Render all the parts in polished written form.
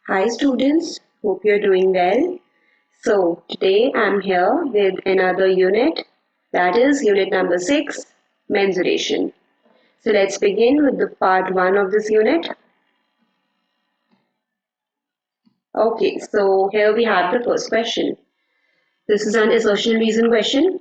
Hi students, hope you're doing well. So today I'm here with another unit, that is unit number 6, mensuration. So let's begin with the part 1 of this unit. Okay, so here we have the first question. This is an assertion reason question.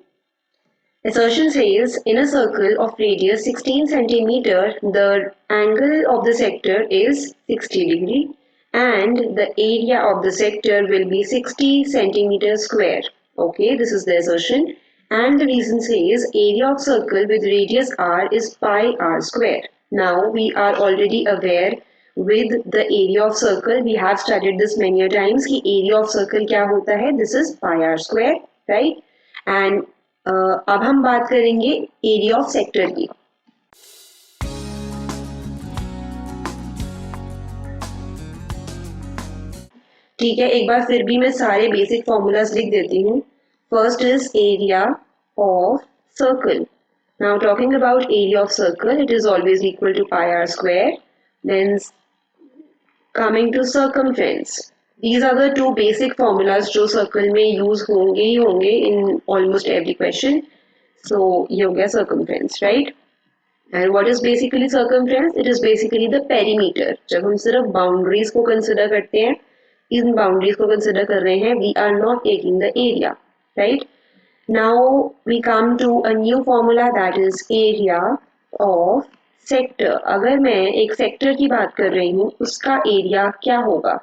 Assertion says in a circle of radius 16 centimeter, the angle of the sector is 60 degree and the area of the sector will be 60 centimeter square. Okay, this is the assertion. And the reason says area of circle with radius r is pi r square. Now we are already aware with the area of circle. We have studied this many times कि area of circle क्या होता है. This is pi r square, right? And अब हम बात करेंगे area of sector की. ठीक है, एक बार फिर भी मैं सारे बेसिक फॉर्मूलाज लिख देती हूँ. First is area of circle. Now talking about area of circle, it is always equal to pi r square. Then coming to circumference, these are the two basic formulas जो circle में use होंगे ही होंगे in almost every question. So ये हो गया circumference, right? And what is basically circumference? It is basically the perimeter. जब हम सिर्फ boundaries को consider करते हैं, इन boundaries को consider कर रहे हैं, we are not taking the area, right? Now we come to a new formula, that is area of sector. अगर मैं एक sector की बात कर रही हूँ, उसका area क्या होगा?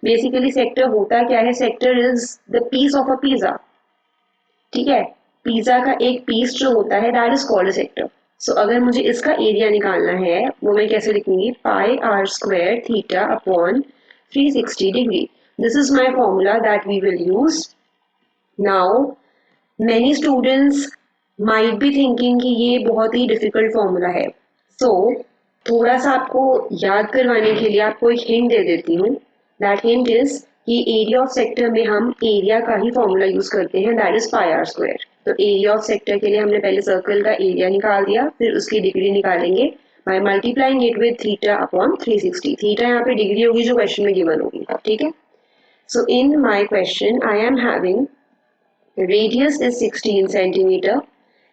Basically sector होता क्या है? Sector is the piece of a pizza. ठीक है, पिज्जा का एक पीस जो होता है दैट इज कॉल्ड सेक्टर. सो अगर मुझे इसका एरिया निकालना है वो मैं कैसे लिखूंगी? Pi r square theta upon 360 degree. This is my formula that we will use. Now many students might be thinking कि ये बहुत ही डिफिकल्ट फॉर्मूला है. सो थोड़ा सा आपको याद करवाने के लिए आपको एक हिंट दे देती हूँ. दैट हिंट इज कि एरिया ऑफ सेक्टर में हम एरिया का ही फॉर्मूला यूज करते हैं, that is pi r square. तो एरिया ऑफ सेक्टर के लिए हमने पहले सर्कल का एरिया निकाल दिया, फिर उसकी डिग्री निकालेंगे by multiplying it with theta upon 360. Theta यहाँ पे डिग्री होगी जो क्वेश्चन में गिवन होगी. ठीक है, so in my question I am having radius is 16 centimeter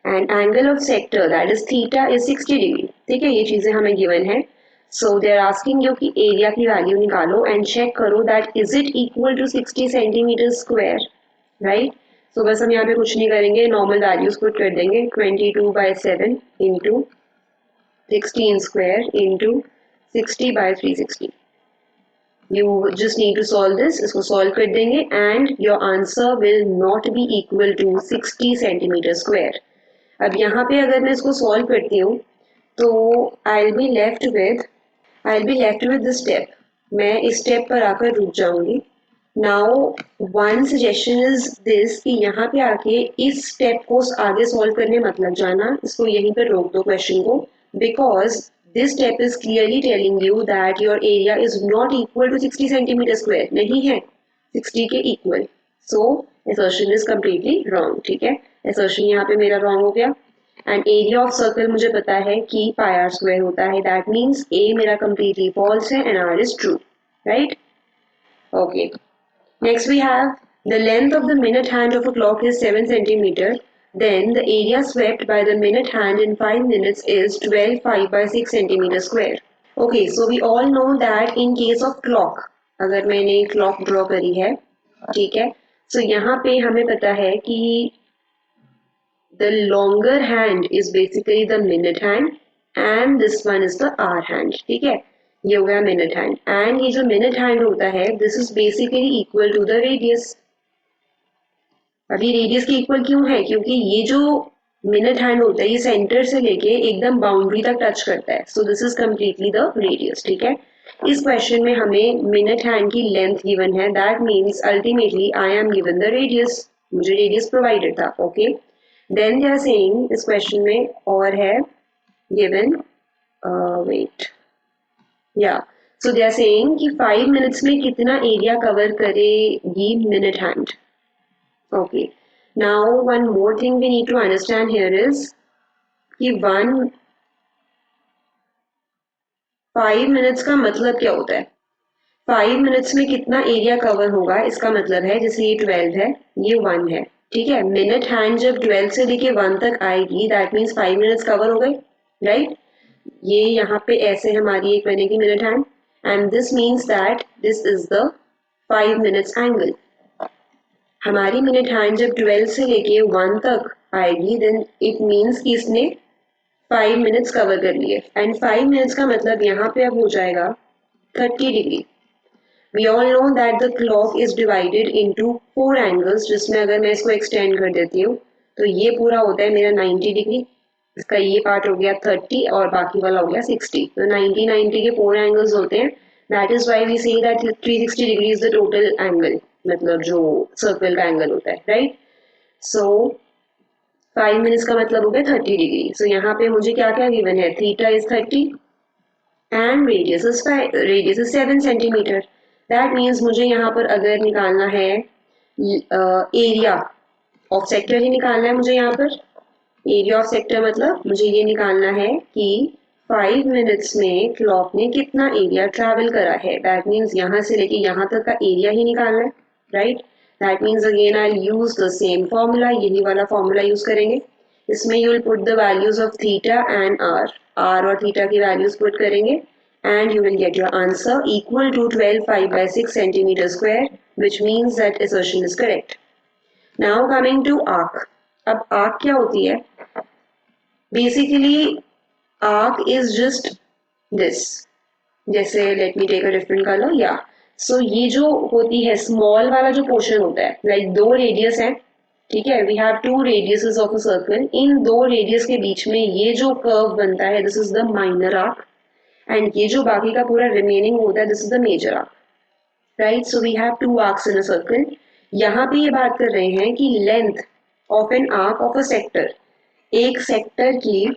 and angle of sector that is theta is 60 degree. ठीक है, ये चीजें हमें given है. So they are asking you कि area की value निकालो and check करो that is it equal to 60 centimeter square, right? So बस हम यहाँ पे कुछ नहीं करेंगे, normal values put कर देंगे. 22/7 into 16 square into 60/360. You just need to solve this. इसको solve कर देंगे and your answer will not be equal to 60 centimeter square. अब यहाँ पे अगर मैं इसको solve करती हूँ तो I'll be left with this step. मैं इस step पर आकर रुक जाऊंगी. Now one suggestion is this कि यहाँ पे आके इस step को आगे solve करने मत लग जाना, इसको यहीं पर रोक दो question को, because this step is clearly telling you that your area is not equal to 60 centimeter square. नहीं है 60 के equal. So assertion is completely wrong. ठीक है, assertion यहाँ पे मेरा wrong हो गया. And area of circle मुझे पता है कि pi r square होता है. That means A मेरा completely false है and R is true. Right? Okay. Next we have the length of the minute hand of a clock is 7 centimeter. Then the area swept by the minute hand in 5 minutes is 12 5/6 centimeter square. Okay, so we all know that in case of clock, अगर मैंने clock draw करी है, ठीक है, so यहाँ पे हमें पता है कि the longer hand is basically the minute hand and this one is the hour hand. ठीक है, ये हो गया minute hand and ये जो minute hand होता है this is basically equal to the radius. अभी रेडियस की इक्वल क्यों है? क्योंकि ये जो मिनट हैंड होता है ये सेंटर से लेके एकदम बाउंड्री तक टच करता है. So this is completely the radius. ठीक है, इस क्वेश्चन में हमें मिनट हैंड की लेंथ गिवन है. That means ultimately I am given the radius. मुझे रेडियस प्रोवाइडेड था. Okay, then they are saying इस क्वेश्चन में और है गिवन वेट या सो दे आर सेइंग कि 5 मिनट्स में कितना एरिया कवर करेगी minute hand. Okay, now one more thing we need to understand here is कि 5 minutes का मतलब क्या होता है? 5 मिनट्स में कितना एरिया कवर होगा, इसका मतलब है जैसे ये 12 है, ये 1 है, ठीक है। मिनट हैंड जब 12 से लेके 1 तक आएगी, दैट मीन्स 5 मिनट्स कवर हो गए, राइट। ये यहाँ पे ऐसे हमारी एक बनेगी minute hand, and this means that this is the 5 minutes angle. हमारी मिनट हैंड जब 12 से लेके 1 तक आएगी, देन इट मीन्स कि इसने 5 मिनट्स कवर कर लिए, एंड 5 मिनट्स का मतलब यहाँ पे अब हो जाएगा 30 degree. We all know that the clock is divided into 4 angles, जिसमें अगर मैं इसको एक्सटेंड कर देती हूँ तो ये पूरा होता है मेरा 90 डिग्री, इसका ये पार्ट हो गया 30 और बाकी वाला हो गया 60। तो 90 के 4 एंगल्स होते हैं, that is why we say that 360 degree is the total angle, मतलब जो सर्कल का एंगल होता है, राइट। सो 5 मिनट्स का मतलब हो गया 30 डिग्री। सो यहाँ पे मुझे क्या क्या गिवन है, theta is 30 and radius is 7 centimetre. That means मुझे यहाँ पर अगर निकालना है एरिया ऑफ सेक्टर ही निकालना है मुझे यहाँ पर। एरिया ऑफ सेक्टर मतलब मुझे ये निकालना है कि 5 मिनट्स में क्लॉक ने कितना एरिया ट्रैवल करा है। दैट मीन्स यहाँ से लेके यहाँ तक का एरिया ही निकालना है, right. That means again I use the same formula, यही वाला फॉर्मूला यूज करेंगे। इसमें you will put the values of theta and r और थीटा की वैल्यूज पुट करेंगे, and you will get your answer equal to 12 5 by 6 centimeter square, which means that assertion is correct. Now coming to arc. अब arc क्या होती है? Basically arc is just this. जैसे let me take a different color, yeah. So ये जो होती है small वाला जो portion होता है, like दो radius है, ठीक है। We have two radiuses of a circle. इन दो radius के बीच में ये जो curve बनता है, this is the minor arc. And ये जो बाकी का पूरा रिमेनिंग होता है, this is the major arc, right. So we have two arcs in a circle. यहाँ पे ये बात कर रहे हैं कि length of an arc of a sector, एक सेक्टर की,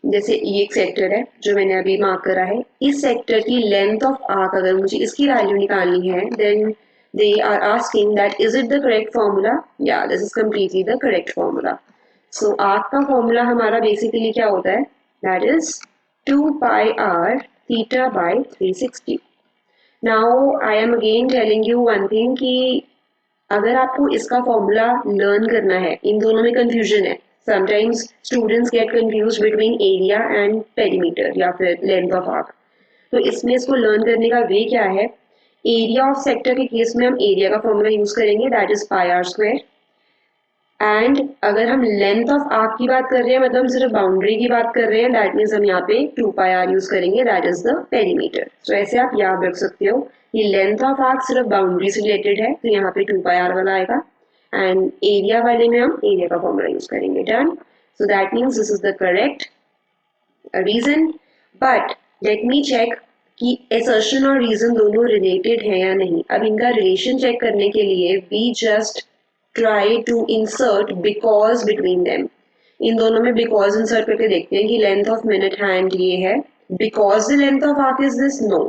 जैसे ये एक सेक्टर है जो मैंने अभी मार्क करा है, इस सेक्टर की लेंथ ऑफ आर्क अगर मुझे इसकी वैल्यू निकालनी है, then they are asking that is it the correct formula, या this is completely the correct formula. So arc का फॉर्मूला हमारा बेसिकली क्या होता है, that is 2 pi r theta by 360. Now I am again telling you one thing कि अगर आपको इसका फॉर्मूला लर्न करना है, इन दोनों में कंफ्यूजन है। Sometimes students get confuse between area and perimeter या फिर लेंथ ऑफ आर्क। तो इसमें इसको लर्न करने का वे क्या है, एरिया ऑफ सेक्टर के केस में हम एरिया का फॉर्मूला यूज करेंगे, that is pi r square. And अगर हम लेंथ ऑफ आर्क की बात कर रहे हैं, मतलब हम सिर्फ बाउंड्री की बात कर रहे हैं, दैट मीन्स हम यहाँ पे 2 पाई आर यूज करेंगे, दैट इज द पेरीमीटर। सो ऐसे आप याद रख सकते हो कि लेंथ ऑफ आर्क सिर्फ बाउंड्री से रिलेटेड है, तो यहाँ पे 2 पाई आर वाला आएगा, एंड एरिया वाले में हम एरिया का फॉर्मूला यूज करेंगे, done. So that means this is the correct reason. But let me check कि असर्शन और रीजन दोनों रिलेटेड है या नहीं। अब इनका रिलेशन चेक करने के लिए we just try to insert because between them. इन दोनों में because insert करके देखते हैं कि length of minute hand ये है, because the length of arc is this, no।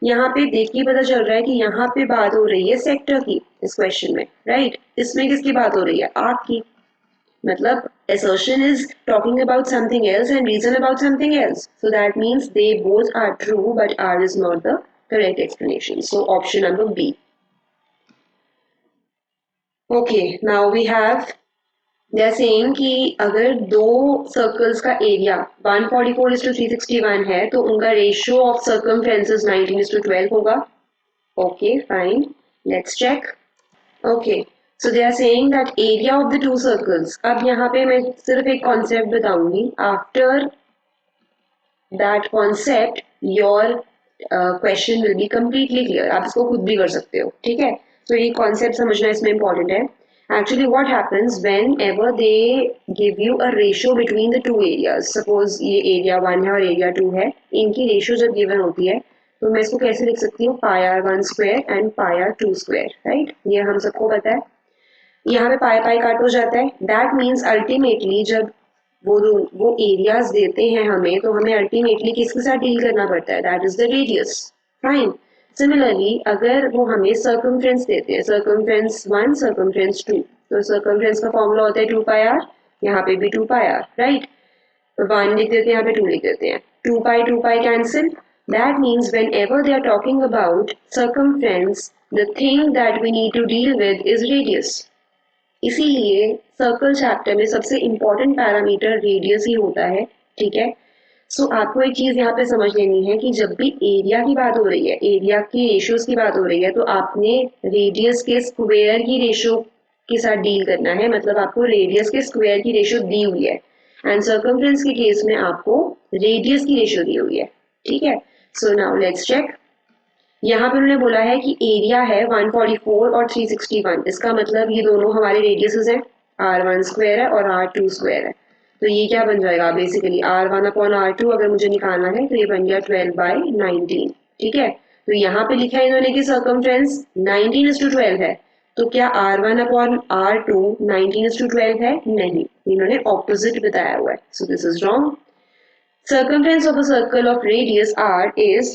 यहाँ पे देखिए पता चल रहा है कि यहाँ पे बात हो रही है सेक्टर की इस क्वेश्चन में, राइट। इसमें किसकी बात हो रही है, आर्क की। मतलब assertion is talking about something else and reason about something else, so that means they both are true but R is not the correct explanation, so option number B. Okay, now we have, they are saying कि अगर दो circles का area 144:361 है तो उनका ratio of circumferences 19:12 होगा। Okay fine, let's check. Okay, so they are saying that area of the two circles. अब यहाँ पे मैं सिर्फ एक कॉन्सेप्ट बताऊंगी, after that concept your question will be completely clear. आप इसको खुद भी कर सकते हो, ठीक है। तो ये कॉन्सेप्ट समझना इसमें इंपॉर्टेंट है। Actually, what happens whenever they give you a ratio between the two areas, suppose ये area 1 है और area 2 है, इनकी ratio जब given होती है तो मैं इसको कैसे लिख सकती हूँ, pi r1 square and pi r2 square, right? ये हम सबको पता है। यहाँ पे पाई पाई काट हो जाता है, that means ultimately जब वो एरियाज देते हैं हमें, तो हमें अल्टीमेटली किसके साथ डील करना पड़ता है, that is the radius, fine. Similarly अगर वो हमें सर्कमफ्रेंस देते हैं, सर्कमफ्रेंस 1 सर्कमफ्रेंस 2, तो सर्कमफ्रेंस का फॉर्मूला होता है 2 पाई आर, यहाँ पे भी 2 पाई आर, राइट। 1 लिख देते हैं, यहाँ पे 2 लिख देते हैं, 2 pi cancel, That means whenever they are talking about circumference, the thing that we need to deal with is radius. इसीलिए सर्कल चैप्टर में सबसे इम्पोर्टेंट पैरामीटर रेडियस ही होता है, ठीक है। सो आपको एक चीज यहाँ पे समझ लेनी है कि जब भी एरिया की बात हो रही है, एरिया की रेशियोज की बात हो रही है, तो आपने रेडियस के स्क्वायर की रेशियो के साथ डील करना है। मतलब आपको रेडियस के स्क्वायर की रेशियो दी हुई है एंड सर्कमफ्रेंस के केस में आपको रेडियस की रेशियो दी हुई है, ठीक है। So now let's check. यहाँ पे उन्होंने बोला है कि एरिया है 144 और 361। इसका मतलब ये दोनों हमारे रेडियसेस हैं, r1 स्क्वायर है और r2 स्क्वायर है। तो ये क्या बन जाएगा बेसिकली r1 अपॉन r2 अगर मुझे निकालना है तो ये बन गया 12/19, ठीक है। तो यहाँ पे लिखा है इन्होंने कि सर्कमफ्रेंस 19:12 है, तो क्या r1 अपॉन r2 19:12 है? नहीं, इन्होंने ऑपोजिट बताया हुआ है। So this is wrong. Circumference of a circle of radius r is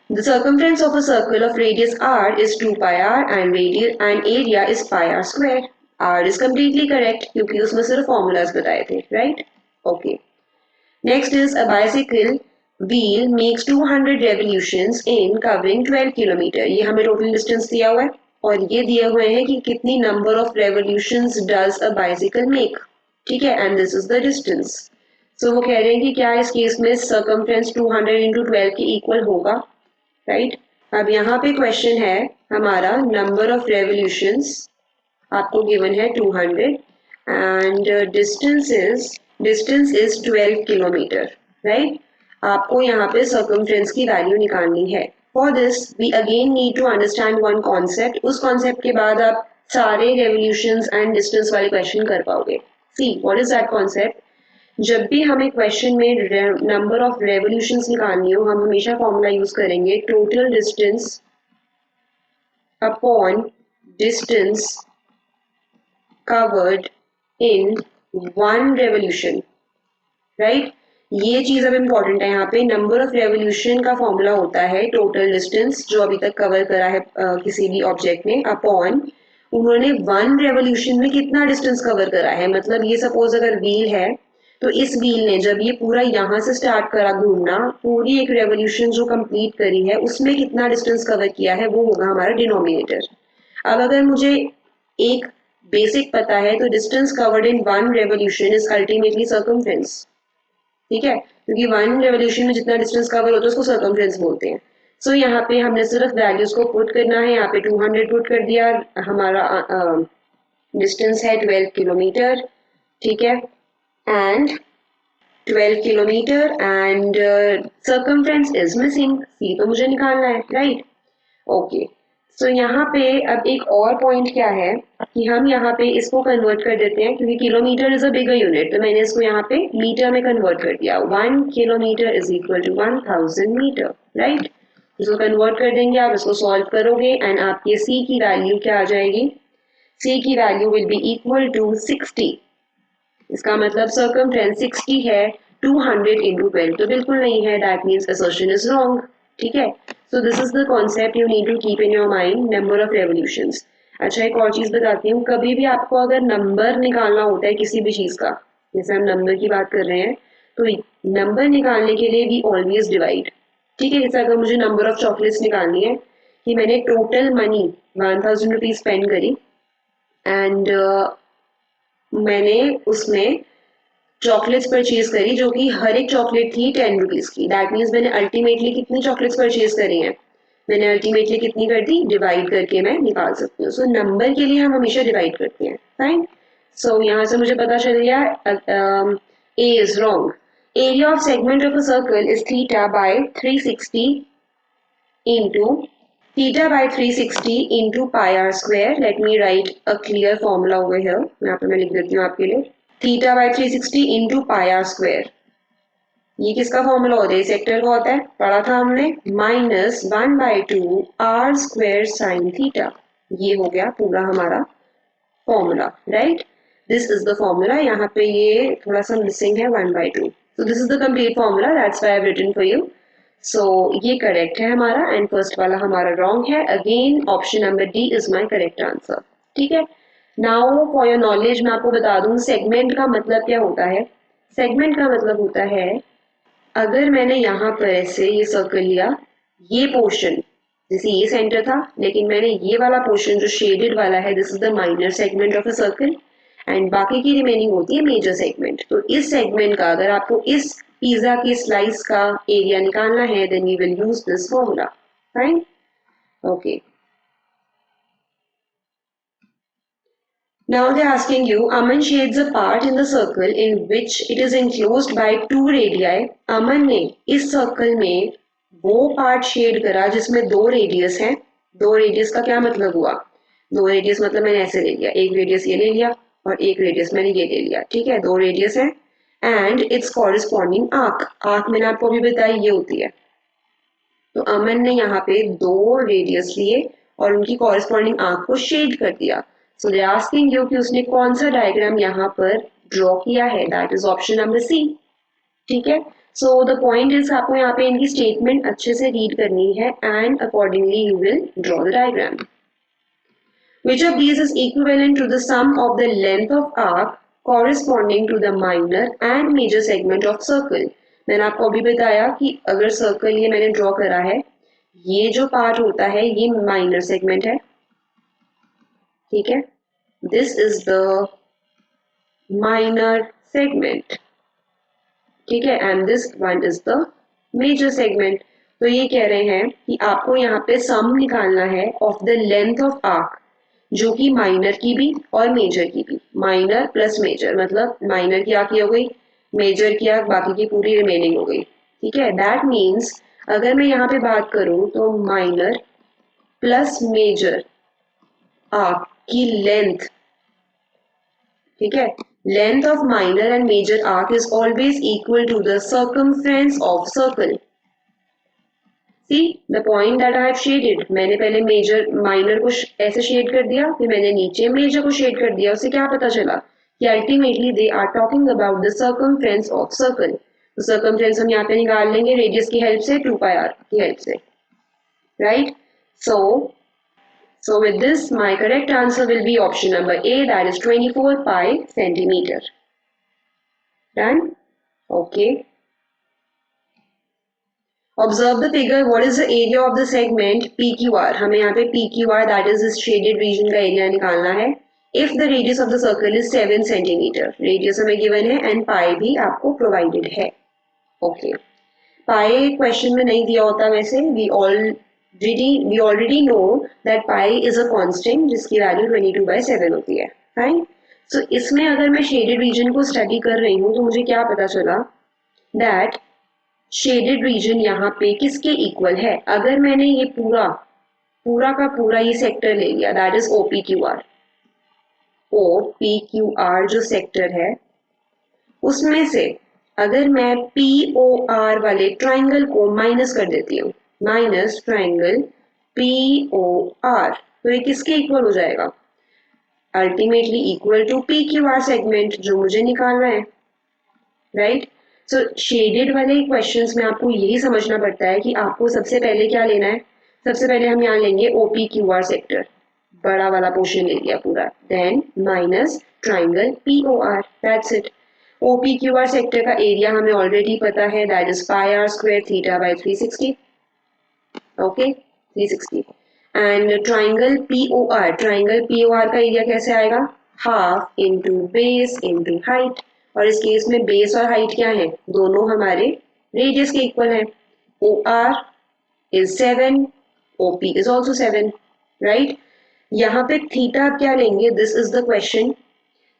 the circumference of a circle of radius r is 2 pi r and radius and area is pi r square. R is completely correct क्योंकि उसमें सिर्फ formulas बताए थे, right? Okay. Next is a bicycle wheel makes 200 revolutions in covering 12 kilometer. ये हमें total distance दिया हुआ है और ये दिए हुए हैं कि कितनी number of revolutions does a bicycle make, ठीक है, and this is the distance. So वो कह रहे हैं कि क्या इस केस में circumference 200 into 12 के equal होगा, right? अब यहाँ पे क्वेश्चन है हमारा number of revolutions आपको given है 200 and distance is 12 kilometre, right? आपको यहाँ पे circumference की वैल्यू निकालनी है। For this we again need to understand one concept. उस concept के बाद आप सारे revolutions and distance वाले क्वेश्चन कर पाओगे। See, what is that concept? जब भी हमें क्वेश्चन में नंबर ऑफ रेवोल्यूशंस निकालनी हो, हम हमेशा फॉर्मूला यूज करेंगे total distance upon distance covered in one revolution, right. ये चीज अब इम्पोर्टेंट है। यहाँ पे नंबर ऑफ रेवोल्यूशन का फॉर्मूला होता है टोटल डिस्टेंस जो अभी तक कवर करा है किसी भी ऑब्जेक्ट ने, अपॉन उन्होंने वन रेवोल्यूशन में कितना डिस्टेंस कवर करा है। मतलब ये सपोज अगर व्हील है तो इस व्हील ने जब ये पूरा यहाँ से स्टार्ट करा घूमना, पूरी एक रेवोल्यूशन जो कंप्लीट करी है उसमें कितना डिस्टेंस कवर किया है, वो होगा हमारा डिनोमिनेटर। अब अगर मुझे एक बेसिक पता है तो distance covered in one revolution is ultimately circumference, ठीक है, क्योंकि वन रेवोल्यूशन में जितना डिस्टेंस कवर होता है उसको सर्कमफ्रेंस बोलते हैं। सो यहाँ पे हमने सिर्फ वैल्यूज को पुट करना है। यहाँ पे 200 पुट कर दिया, हमारा डिस्टेंस है 12 किलोमीटर, ठीक है, and 12 kilometre and circumference is missing, C तो मुझे निकालना है, राइट। ओके, सो यहाँ पे अब एक और पॉइंट क्या है कि हम यहाँ पे इसको कन्वर्ट कर देते हैं क्योंकि kilometre is a bigger unit, तो मैंने इसको यहाँ पे मीटर में कन्वर्ट कर दिया। 1 kilometre is equal to 1000 metre, right. इसको कन्वर्ट कर देंगे, आप इसको सॉल्व करोगे एंड आपके C की वैल्यू क्या आ जाएगी? C की value will be equal to 60। इसका मतलब सर्कमफ्रेंस 60 है, 200 into 12 तो बिल्कुल नहीं है, that means assertion is wrong, ठीक है। So this is the concept you need to keep in your mind, number of revolutions. अच्छा, एक और चीज बताती हूँ, कभी भी आपको अगर नंबर निकालना होता है किसी भी चीज का, जैसे हम नंबर की बात कर रहे हैं, तो नंबर निकालने के लिए भी ऑलवेज डिवाइड, ठीक है। जैसे अगर मुझे नंबर ऑफ चॉकलेट्स निकालनी है कि मैंने टोटल मनी 1000 रुपीज स्पेंड करी एंड मैंने उसमें चॉकलेट्स परचेज करी जो कि हर एक चॉकलेट थी 10 रुपीज की, दैट मीन्स मैंने अल्टीमेटली कितनी चॉकलेट्स परचेज करी हैं, मैंने अल्टीमेटली कितनी कर दी, डिवाइड करके मैं निकाल सकती हूँ। सो नंबर के लिए हम हमेशा डिवाइड करते हैं, फाइन। सो यहाँ से मुझे पता चल गया A is wrong. Area of segment of a circle is theta by 360 into theta by 360 into pi r square. Let me write a clear formula over here. यहाँ पे मैं लिख देती हूँ आपके लिए, theta by 360 into pi r square. ये किसका फॉर्मूला होता है? सेक्टर का होता है, पढ़ा था हमने, -1/2 r square sin theta। ये हो गया पूरा हमारा formula, right. This is the formula. यहाँ पे ये थोड़ा सा मिसिंग है 1/2, so this is the complete formula, that's why I've written for you. सो ये करेक्ट है हमारा एंड फर्स्ट वाला हमारा रॉन्ग है। Again option number D is my correct answer, ठीक है। नाउ फॉर योर नॉलेज मैं आपको बता दूं सेगमेंट का मतलब क्या होता है। सेगमेंट का मतलब होता है, अगर मैंने यहाँ पर ऐसे ये सर्कल लिया ये पोर्शन, जैसे ये सेंटर था, लेकिन मैंने ये वाला पोर्शन जो शेडेड वाला है, this is the minor segment of a circle, and बाकी की रिमेनिंग होती है मेजर सेगमेंट। तो इस सेगमेंट का अगर आपको इस पिज्जा की स्लाइस का एरिया निकालना है, then we will use this formula. Fine, okay. Now they're asking you, Aman shades a part in the circle in which it is enclosed by two radii. अमन ने इस सर्कल में वो part shade करा जिसमें दो radius हैं। दो radius का क्या मतलब हुआ? दो रेडियस मतलब मैंने ऐसे ले लिया, एक रेडियस ये ले लिया और एक रेडियस मैंने ये ले लिया, ठीक है, दो रेडियस है। And it's corresponding arc, arc मैंने आपको अभी बताई ये होती है। तो अमन ने यहाँ पे दो रेडियस लिए और उनकी कॉरिस्पॉन्डिंग आर्क को शेड कर दिया। सो दे आस्किंग यू कि उसने कौन सा डायग्राम यहाँ पर ड्रॉ किया है, that is option number C. ठीक है, सो द पॉइंट इज आपको यहाँ पे इनकी स्टेटमेंट अच्छे से रीड करनी है and accordingly you will draw the diagram. Which of these is equivalent to the sum of the length of arc corresponding to the minor and major segment of circle? मैंने आपको अभी बताया कि अगर सर्कल ये मैंने ड्रॉ करा है, ये जो पार्ट होता है ये माइनर सेगमेंट है, ठीक है, this is the minor segment, ठीक है, and this one is the major segment. तो ये कह रहे हैं कि आपको यहाँ पे सम निकालना है of the length of arc, जो कि माइनर की भी और मेजर की भी, माइनर प्लस मेजर, मतलब माइनर की आंख हो गई, मेजर की आंख बाकी की पूरी रिमेनिंग हो गई, ठीक है। दैट मीन्स अगर मैं यहाँ पे बात करूं तो माइनर प्लस मेजर आर्क की लेंथ, ठीक है, length of minor and major arc is always equal to the circumference of circle. See the point that I have shaded, मैंने पहले मेजर माइनर को ऐसे शेड कर दिया, फिर मैंने नीचे मेजर को शेड कर दिया। उससे क्या पता चला कि ultimately they are talking about the circumference of circle. तो सर्कमफ्रेंस हम यहाँ पे निकाल लेंगे रेडियस की हेल्प से, 2 पाई आर की हेल्प से, right. So with this my correct answer will be option number A, that is 24 pi centimeter. Done? Okay. Observe the figure. What is the area of the segment PQR? हमें यहाँ पे PQR, that is this shaded region का area निकालना है। If the radius of the circle is 7 centimeter, radius हमें given है and pi भी आपको provided है। Okay. Pi question में नहीं दिया होता वैसे, we already know that pi is a constant जिसकी वैल्यू 22/7 होती है। Fine. So इसमें अगर मैं shaded region को स्टडी कर रही हूँ तो मुझे क्या पता चला that शेडेड रीजन यहाँ पे किसके इक्वल है? अगर मैंने ये पूरा पूरा का पूरा ये सेक्टर ले लिया, दैट इज OPQR, OPQR जो सेक्टर है उसमें से अगर मैं POR वाले ट्राइंगल को माइनस कर देती हूँ, माइनस ट्राइंगल POR, तो ये किसके इक्वल हो जाएगा? Ultimately equal to PQR segment जो मुझे निकालना है, राइट। सो शेडेड वाले क्वेश्चंस में आपको यही समझना पड़ता है कि आपको सबसे पहले क्या लेना है। सबसे पहले हम यहाँ लेंगे OPQR सेक्टर, बड़ा वाला पोर्शन ले लिया पूरा, then minus triangle POR, that's it. OPQR sector का एरिया हमें ऑलरेडी पता है, that is pi r square theta by 360, okay 360। And triangle POR का एरिया कैसे आएगा? Half into base into height, और इस केस में बेस और हाइट क्या है? दोनों हमारे रेडियस के इक्वल है। OR is 7, OP is also 7, right. यहाँ पे थीटा आप क्या लेंगे? This is the question.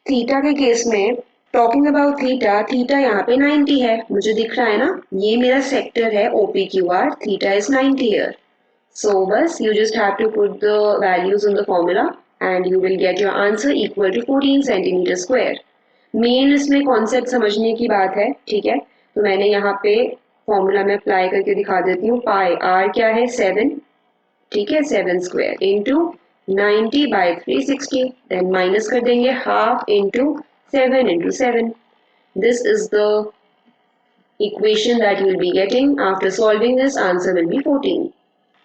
Theta के केस में टॉकिंग अबाउट थीटा, थीटा यहाँ पे 90 है, मुझे दिख रहा है ना, ये मेरा सेक्टर है OPQR, theta is 90 here. So बस you just have to put the values in the formula and you will get your answer equal to 14 centimeter square. Main इसमें कॉन्सेप्ट समझने की बात है, ठीक है। तो मैंने यहाँ पे फॉर्मूला में अप्लाई करके दिखा देती हूँ। पाई आर क्या है? 7, ठीक है, 7 स्क्वायर इंटू 90/360, देन माइनस कर देंगे half into 7 into 7। This is the equation that you will be getting. After solving this, answer will be 14.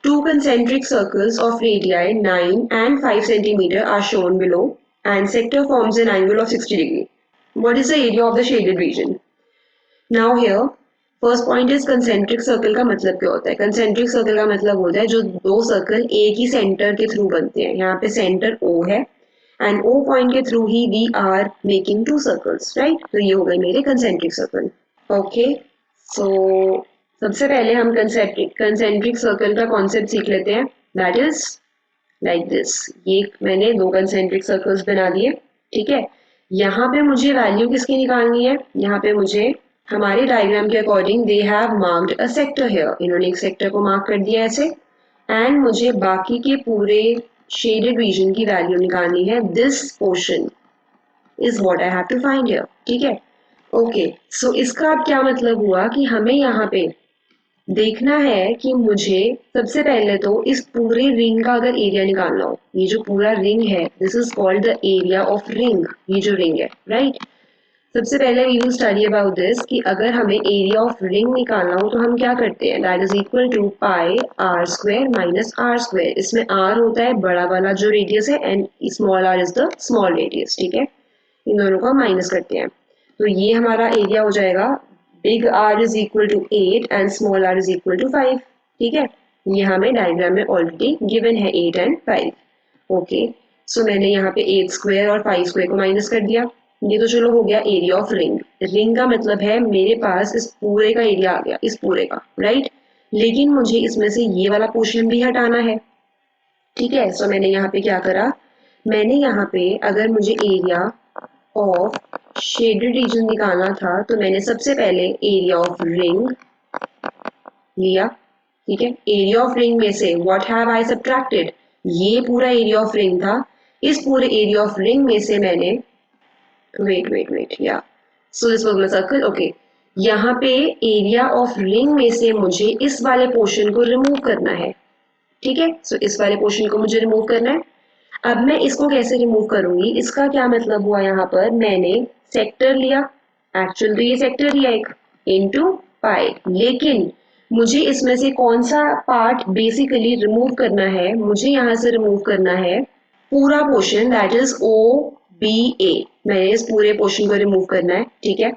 Two concentric circles of radii 9 and 5 centimeter are shown below and sector forms an angle of 60 degree. What is the area of the shaded region? Now here first point is concentric circle का मतलब क्या होता है। Concentric circle का मतलब होता है जो दो सर्कल एक ही सेंटर के थ्रू बनते हैं। यहाँ पे सेंटर O है एंड O पॉइंट के थ्रू ही we are making two circles, right. तो ये हो गए मेरे कंसेंट्रिक सर्कल। ओके, सो सबसे पहले हम कंसेंट्रिक सर्कल का कॉन्सेप्ट सीख लेते हैं। That is like this. ये मैंने दो कंसेंट्रिक सर्कल्स बना दिए, ठीक है। यहाँ पे मुझे वैल्यू किसकी निकालनी है, यहाँ पे मुझे हमारे डायग्राम के according they have marked a sector here, इन्होंने एक सेक्टर को मार्क कर दिया ऐसे। एंड मुझे बाकी के पूरे शेडेड रीजन की वैल्यू निकालनी है। This portion is what I have to find here, ठीक है। ओके, सो इसका अब क्या मतलब हुआ कि हमें यहाँ पे देखना है कि मुझे सबसे पहले तो इस पूरे रिंग का अगर एरिया निकालना हो, ये जो पूरा रिंग है this is called the area of ring, ये जो रिंग है, राइट। सबसे पहले we will study about this कि अगर हमें एरिया ऑफ रिंग निकालना हो तो हम क्या करते हैं, that is equal to pi r square minus r square. इसमें आर होता है बड़ा वाला जो रेडियस है and small r is the small radius, ठीक है। इन दोनों को माइनस करते हैं तो ये हमारा एरिया हो जाएगा big r is equal to 8 and small r is equal to 5, ठीक है। ये हमें डायग्राम में ऑलरेडी गिवन है 8 एंड 5। ओके, सो मैंने यहाँ पे 8 स्क्वायर और 5 स्क्वायर को माइनस कर दिया। ये तो चलो हो गया एरिया ऑफ रिंग। रिंग का मतलब है मेरे पास इस पूरे का एरिया आ गया, इस पूरे का, राइट। लेकिन मुझे इसमें से ये वाला पोर्शन भी हटाना है, ठीक है। सो मैंने यहाँ पे क्या करा, मैंने यहाँ पे अगर मुझे एरिया ऑफ शेडेड रीजन निकालना था तो मैंने सबसे पहले एरिया ऑफ रिंग लिया, ठीक है। एरिया ऑफ रिंग में से व्हाट हैव आई सब्ट्रैक्टेड, ये पूरा एरिया ऑफ रिंग था। इस पूरे एरिया ऑफ रिंग में से मैंने वेट या so this was my circle. Okay, यहाँ पे एरिया ऑफ रिंग में से मुझे इस वाले पोर्शन को रिमूव करना है, ठीक है। सो इस वाले पोर्शन को मुझे रिमूव करना है। अब मैं इसको कैसे रिमूव करूंगी, इसका क्या मतलब हुआ, यहाँ पर मैंने सेक्टर लिया, एक्चुअल तो ये सेक्टर लिया एक इनटू पाई, लेकिन मुझे इसमें से कौन सा पार्ट बेसिकली रिमूव करना है, मुझे यहाँ से रिमूव करना है पूरा portion that is O B A. मैंने इस पूरे पोर्शन को रिमूव करना है, ठीक है।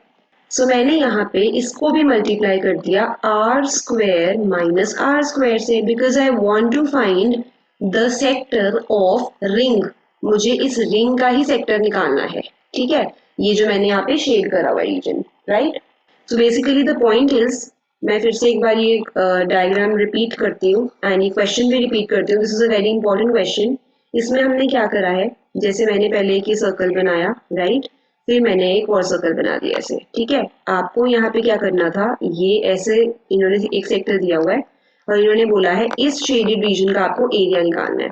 सो मैंने यहाँ पे इसको भी मल्टीप्लाई कर दिया r square minus r square से, because I want to find the sector of ring. मुझे इस रिंग का ही सेक्टर निकालना है, ठीक है। ये जो मैंने यहाँ पे शेड करा हुआ region, right. So basically the point is, मैं फिर से एक बार ये डायग्राम रिपीट करती हूँ एंड ये क्वेश्चन भी रिपीट करती हूँ। This is a very important question. इसमें हमने क्या करा है, जैसे मैंने पहले एक ही सर्कल बनाया, राइट, फिर मैंने एक और सर्कल बना दिया ऐसे, ठीक है। आपको यहाँ पे क्या करना था, ये ऐसे इन्होंने एक सेक्टर दिया हुआ है और इन्होंने बोला है इस शेडेड रीजन का आपको एरिया निकालना है,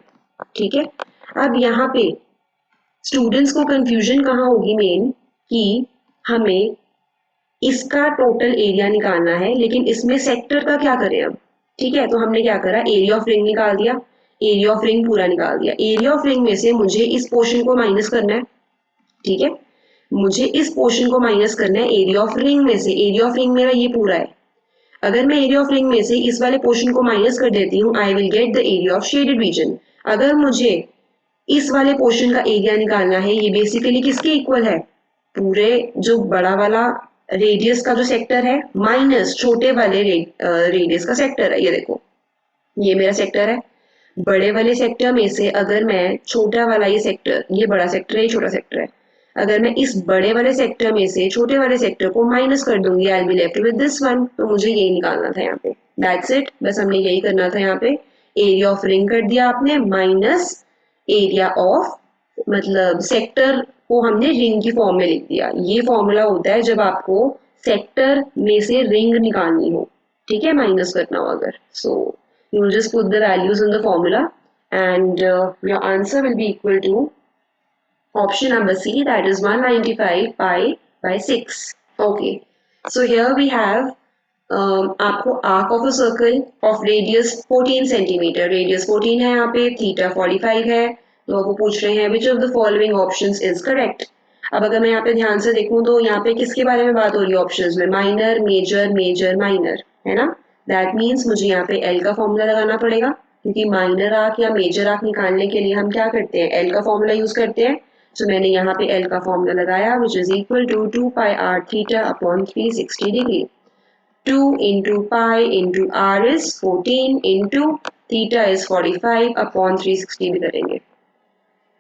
ठीक है। अब यहाँ पे स्टूडेंट्स को कंफ्यूजन कहाँ होगी मेन, कि हमें इसका टोटल एरिया निकालना है लेकिन इसमें सेक्टर का क्या करें अब, ठीक है। तो हमने क्या करा, एरिया ऑफ रिंग निकाल दिया, एरिया ऑफ रिंग पूरा निकाल दिया। एरिया ऑफ रिंग में से मुझे इस पोर्शन को माइनस करना है, ठीक है। मुझे इस पोर्शन को माइनस करना है एरिया ऑफ रिंग में से। एरिया ऑफ रिंग मेरा ये पूरा है। अगर मैं एरिया ऑफ रिंग में से इस वाले पोर्शन को माइनस कर देती हूँ, I will get the area of shaded region. अगर मुझे इस वाले पोर्शन का एरिया निकालना है, ये बेसिकली किसके इक्वल है, पूरे जो बड़ा वाला रेडियस का जो सेक्टर है माइनस छोटे वाले रेडियस का सेक्टर है। ये देखो, ये मेरा सेक्टर है। बड़े वाले सेक्टर में से अगर मैं छोटा वाला ये सेक्टर, ये बड़ा सेक्टर है, ये छोटा सेक्टर है, अगर मैं इस बड़े वाले सेक्टर में से छोटे वाले सेक्टर को माइनस कर दूंगी, I will left with this one. तो मुझे यही निकालना था यहाँ पे, दैट्स इट। बस हमने यही करना था यहाँ पे। एरिया ऑफ रिंग कर दिया आपने माइनस एरिया ऑफ, मतलब सेक्टर को हमने रिंग की फॉर्म में लिख दिया। ये फॉर्मूला होता है जब आपको सेक्टर में से रिंग निकालनी हो, ठीक है, माइनस करना हो अगर। सो you will just put the values in the formula and your answer will be equal to option number C, that is 195 pi by 6. Okay, so here we have आपको arc of a circle of radius 14 centimeter, radius 14 है यहाँ पे, theta 45 है। तो आपको पूछ रहे हैं which of the following options is correct। अब अगर मैं यहाँ पे ध्यान से देखूं तो यहाँ पे किसके बारे में बात हो रही है ऑप्शंस में, माइनर मेजर मेजर माइनर, है ना। दैट मीन्स मुझे यहाँ पे एल का फॉर्मूला लगाना पड़ेगा, क्योंकि माइनर आर्क या मेजर आर्क निकालने के लिए हम क्या करते हैं, एल का फॉर्मूला यूज करते हैं। तो मैंने यहाँ पे एल का फॉर्मूला लगाया, which is equal to 2 pi r theta upon 360 degree. 2 into pi into r is 14 into theta is 45 upon 360 भी करेंगे,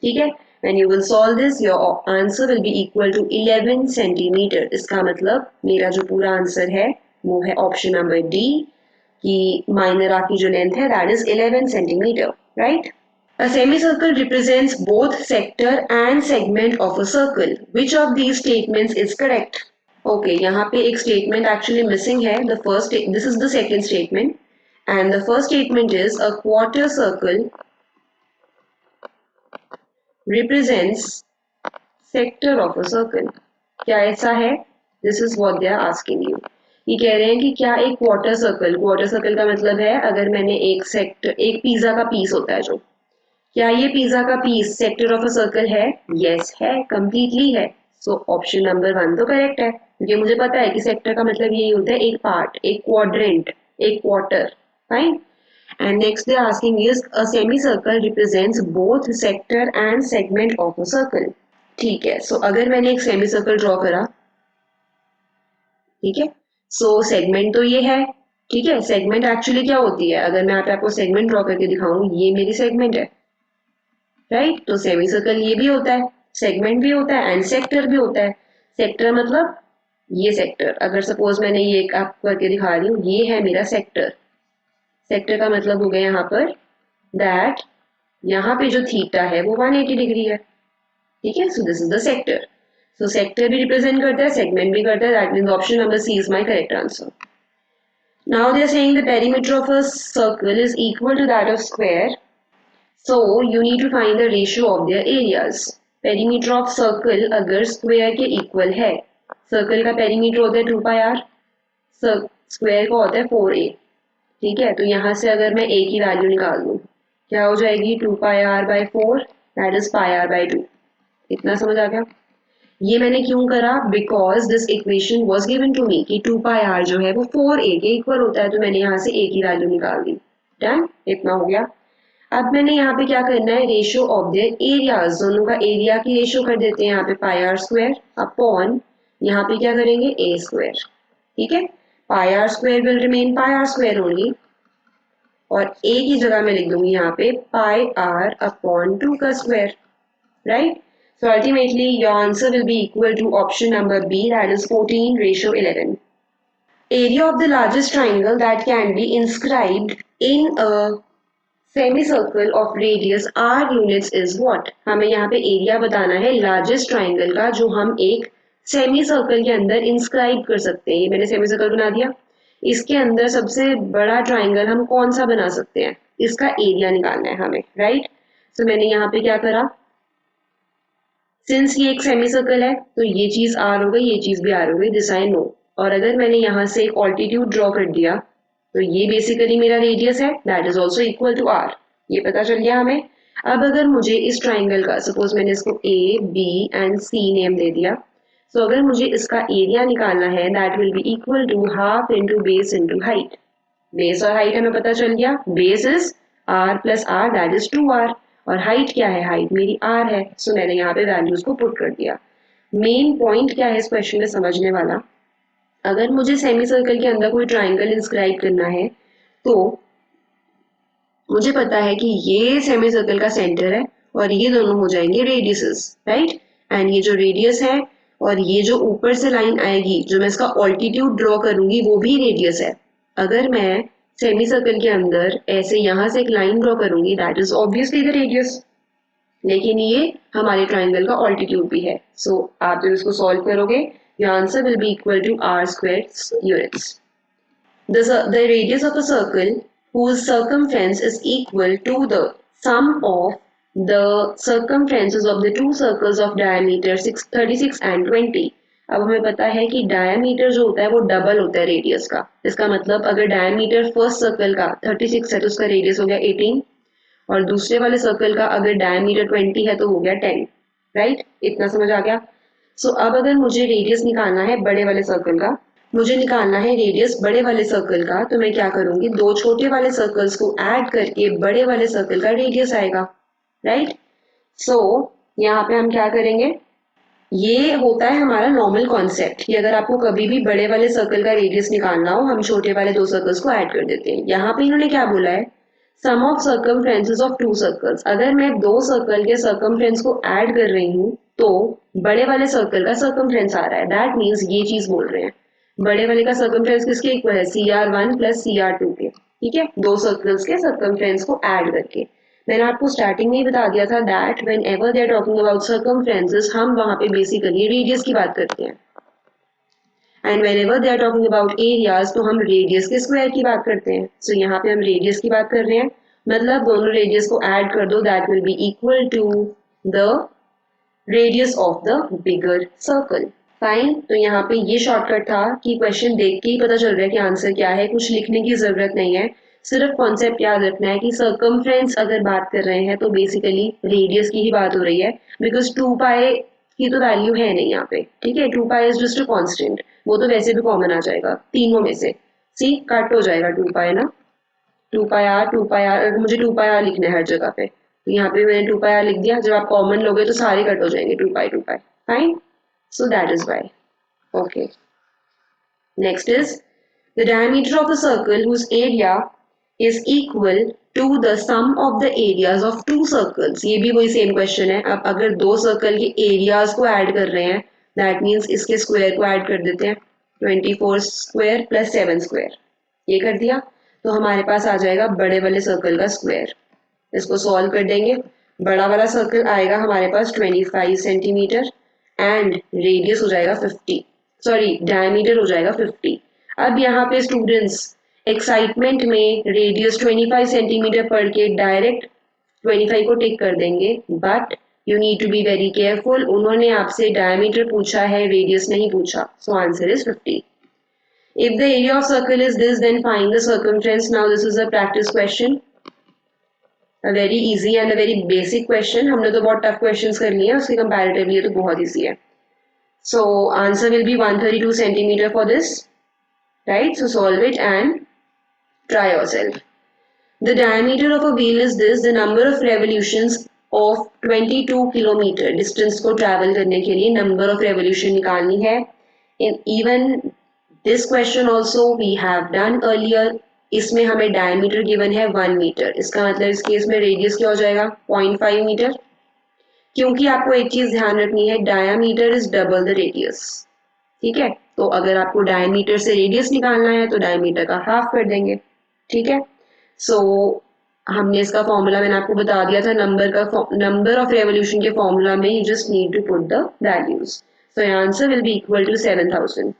ठीक है। When you will solve this, your answer will be equal to 11 centimeter. इसका मतलब मेरा जो पूरा आंसर है वो है ऑप्शन नंबर डी कि माइनर आर्क की जो लेंथ है that is 11 centimeter, right? A semicircle represents both sector and segment of a circle. Which of these statements is correct? Okay, यहाँ पे एक statement actually missing है. This is the second statement, and the first statement is a quarter circle represents sector of a circle. क्या ऐसा है? This is what they are asking you. ये कह रहे हैं कि क्या एक क्वार्टर सर्कल का मतलब है अगर मैंने एक पिज्जा का पीस होता है जो, क्या ये पिज्जा का piece sector of a circle है? यस है, कंप्लीटली है। सो ऑप्शन नंबर 1 तो करेक्ट है, क्योंकि मुझे पता है कि सेक्टर का मतलब यही होता है एक पार्ट, एक क्वाड्रेंट, एक quarter, fine. And next they are asking is a semicircle represents both sector and segment of a circle. ठीक है, सो अगर मैंने एक सेमीसर्कल ड्रॉ करा, ठीक है, सो सेगमेंट तो ये है, ठीक है। सेगमेंट एक्चुअली क्या होती है, अगर मैं यहाँ पे आपको सेगमेंट ड्रॉ करके दिखाऊं, ये मेरी सेगमेंट है, राइट। तो सेमीसर्कल ये भी होता है, सेगमेंट भी होता है एंड सेक्टर भी होता है। सेक्टर मतलब ये सेक्टर, अगर सपोज मैंने ये आपको करके दिखा रही हूँ, ये है मेरा सेक्टर। सेक्टर का मतलब हो गया यहाँ पर दैट यहाँ पे जो थीटा है वो 180 डिग्री है, ठीक है। So this is the sector. So sector भी रिप्रेजेंट करता है, सेगमेंट भी करता है, that means option number C is my correct answer. Now they are saying the perimeter of a circle is equal to that of square, so you need to find the ratio of their areas. Perimeter of circle अगर square के इक्वल है, circle का perimeter होता है 2 pi r, square का होता है 4a, ठीक है। तो यहाँ से अगर मैं a की वैल्यू निकाल दूँ, क्या हो जाएगी 2 pi r by 4, that is pi r by 2। इतना समझ आ गया? ये मैंने क्यों करा, because this equation was given to me कि 2 पाई आर जो है वो 4a के इक्वल होता है, तो मैंने यहाँ से a की वैल्यू निकाल दी। डन, इतना हो गया। अब मैंने यहाँ पे क्या करना है, रेशियो ऑफ देयर एरियाज, दोनों का एरिया की रेशियो कर देते हैं यहाँ पे पाई आर स्क्वायर अपॉन, यहाँ पे क्या करेंगे a स्क्वायर, ठीक है। Pi r square will remain pi r square only, और a की जगह मैं लिख दूंगी यहाँ पे पाई आर अपॉन 2 का square, right. So ultimately your answer will be equal to option number B, that is 14:11. Area of the largest triangle that can be inscribed in a semicircle of radius r units is what? हमें यहाँ पे area बताना है largest triangle का जो हम एक semi circle के अंदर इंस्क्राइब कर सकते हैं। ये मैंने सेमी सर्कल बना दिया, इसके अंदर सबसे बड़ा ट्राइंगल हम कौन सा बना सकते हैं, इसका एरिया निकालना है हमें, राइट। तो मैंने यहाँ पे क्या करा, सिंस ये एक सेमी सर्कल है तो ये चीज आर हो गई, ये चीज भी आर हो गई, दिस आई नो। और अगर मैंने यहाँ से एक ऑल्टीट्यूड ड्रॉ कर दिया तो ये बेसिकली मेरा रेडियस है, that is also equal to r, ये पता चल गया हमें। अब अगर मुझे इस ट्राइंगल का, सपोज मैंने इसको A B and C name दे दिया, तो अगर मुझे इसका एरिया निकालना है that will be equal to half into base into height. Base और हाइट हमें पता चल गया, base is r plus r, that is 2r, और हाइट क्या है, हाइट मेरी r है। सो मैंने यहाँ पे वैल्यूज को पुट कर दिया। मेन पॉइंट क्या है इस क्वेश्चन में समझने वाला, अगर मुझे सेमी सर्कल के अंदर कोई ट्राइंगल इंस्क्राइब करना है तो मुझे पता है कि ये सेमी सर्कल का सेंटर है और ये दोनों हो जाएंगे रेडियसेस, राइट। एंड ये जो रेडियस है और ये जो ऊपर से लाइन आएगी जो मैं इसका ऑल्टीट्यूड ड्रॉ करूंगी वो भी रेडियस है। अगर मैं सेमी सर्कल के अंदर ऐसे यहाँ से एक लाइन ड्रॉ करूंगी that is obviously the radius, लेकिन ये हमारे ट्राइंगल का ऑल्टीट्यूड भी है। सो आप जब इसको सॉल्व करोगे your answer will be equal to r square units. The radius of a circle whose circumference is equal to the sum of the circumferences of the two circles of diameter 36 and 20। अब हमें पता है कि diameter जो होता है वो double होता है रेडियस का। इसका मतलब अगर डायमीटर फर्स्ट सर्कल का 36 है तो उसका रेडियस हो गया 18, और दूसरे वाले सर्कल का अगर डायमीटर 20 है तो हो गया 10, राइट। इतना समझ आ गया। सो अब अगर मुझे रेडियस निकालना है बड़े वाले सर्कल का, मुझे निकालना है रेडियस बड़े वाले सर्कल का, तो मैं क्या करूंगी, दो छोटे वाले सर्कल्स को ऐड करके बड़े वाले सर्कल का रेडियस आएगा, राइट। सो यहाँ पे हम क्या करेंगे, ये होता है हमारा नॉर्मल कॉन्सेप्ट कि अगर आपको कभी भी बड़े वाले सर्कल का रेडियस निकालना हो हम छोटे वाले दो सर्कल्स को ऐड कर देते हैं। यहाँ पे इन्होंने क्या बोला है, sum of circumferences of two circles. अगर मैं दो सर्कल के सर्कमफ्रेंस को ऐड कर रही हूँ तो बड़े वाले सर्कल का सर्कमफ्रेंस आ रहा है, दैट मीन्स ये चीज बोल रहे हैं। बड़े वाले का सर्कमफ्रेंस किसके इक्वल है, CR1 प्लस CR2 के। ठीक है, दो सर्कल्स के सर्कमफ्रेंस को ऐड करके। मैंने आपको स्टार्टिंग में ही बता दिया था that whenever they are talking about circumferences हम वहां पे बेसिकली रेडियस की बात करते हैं, and whenever they are talking about areas तो हम रेडियस के स्क्वायर की बात करते हैं। सो यहाँ पे हम रेडियस की बात कर रहे हैं, मतलब दोनों रेडियस को ऐड कर दो, that will be equal to the radius of the bigger circle. Fine, तो यहाँ पे ये शॉर्टकट था कि क्वेश्चन देख के ही पता चल रहा है कि आंसर क्या है, कुछ लिखने की जरूरत नहीं है। सिर्फ कॉन्सेप्ट याद रखना है कि सर्कमफ्रेंस अगर बात कर रहे हैं तो बेसिकली रेडियस की ही बात हो रही है, बिकॉज 2 पाई की तो वैल्यू है नहीं यहाँ पे। ठीक है, 2 pi is just a constant, वो तो वैसे भी कॉमन आ जाएगा तीनों में से। सी कट हो जाएगा 2 पाई ना, 2 पाई आर अगर मुझे 2 पाई आर लिखना है हर जगह पे तो यहाँ पे मैंने 2 पाई आर लिख दिया। जब आप कॉमन लोगे तो सारे कट हो जाएंगे 2 pi 2 pi. Fine, so that is why. Okay. Next is the diameter of a circle whose area is equal to the sum of the areas of two circles. ये भी वही सेम क्वेश्चन है। अब अगर दो circle के areas को add कर रहे हैं दैट मीन्स इसके स्क्वायर को ऐड कर देते हैं, 24 स्क्वायर प्लस 7 स्क्वायर, ये कर दिया तो हमारे पास आ जाएगा बड़े वाले सर्कल का स्क्वायर। इसको सॉल्व कर देंगे, बड़ा वाला सर्कल आएगा हमारे पास 25 सेंटीमीटर एंड रेडियस हो जाएगा 50, सॉरी डायमीटर हो जाएगा 50। अब यहाँ पे स्टूडेंट्स एक्साइटमेंट में रेडियस 25 सेंटीमीटर पढ़ के डायरेक्ट 25 को टिक कर देंगे, but you need to be very careful. उन्होंने आपसे डायमीटर पूछा है, रेडियस नहीं पूछा, so answer is 50। If the area of circle is this, then find the circumference. Now this is a practice question. A very easy and a very basic question. हमने तो बहुत tough questions कर लिए हैं, उसके comparatively ये तो बहुत easy है। So answer will be 132 centimeter for this, right? So solve it and try yourself. The diameter of a wheel is this. The number of revolutions of 22 kilometer distance को travel करने के लिए number of revolution निकालनी है। In even this question also we have done earlier. इसमें हमें diameter given है 1 metre, इसका मतलब इस केस में रेडियस क्या हो जाएगा 0.5 मीटर। क्योंकि आपको एक चीज ध्यान रखनी है, diameter is double the radius. ठीक है, तो अगर आपको डायमीटर से रेडियस निकालना है तो डायमीटर का हाफ कर देंगे। ठीक है, सो हमने इसका फॉर्मूला मैंने आपको बता दिया था, नंबर ऑफ रेवोल्यूशन के फॉर्मूला में you just need to put the values. So answer will be equal to 7000।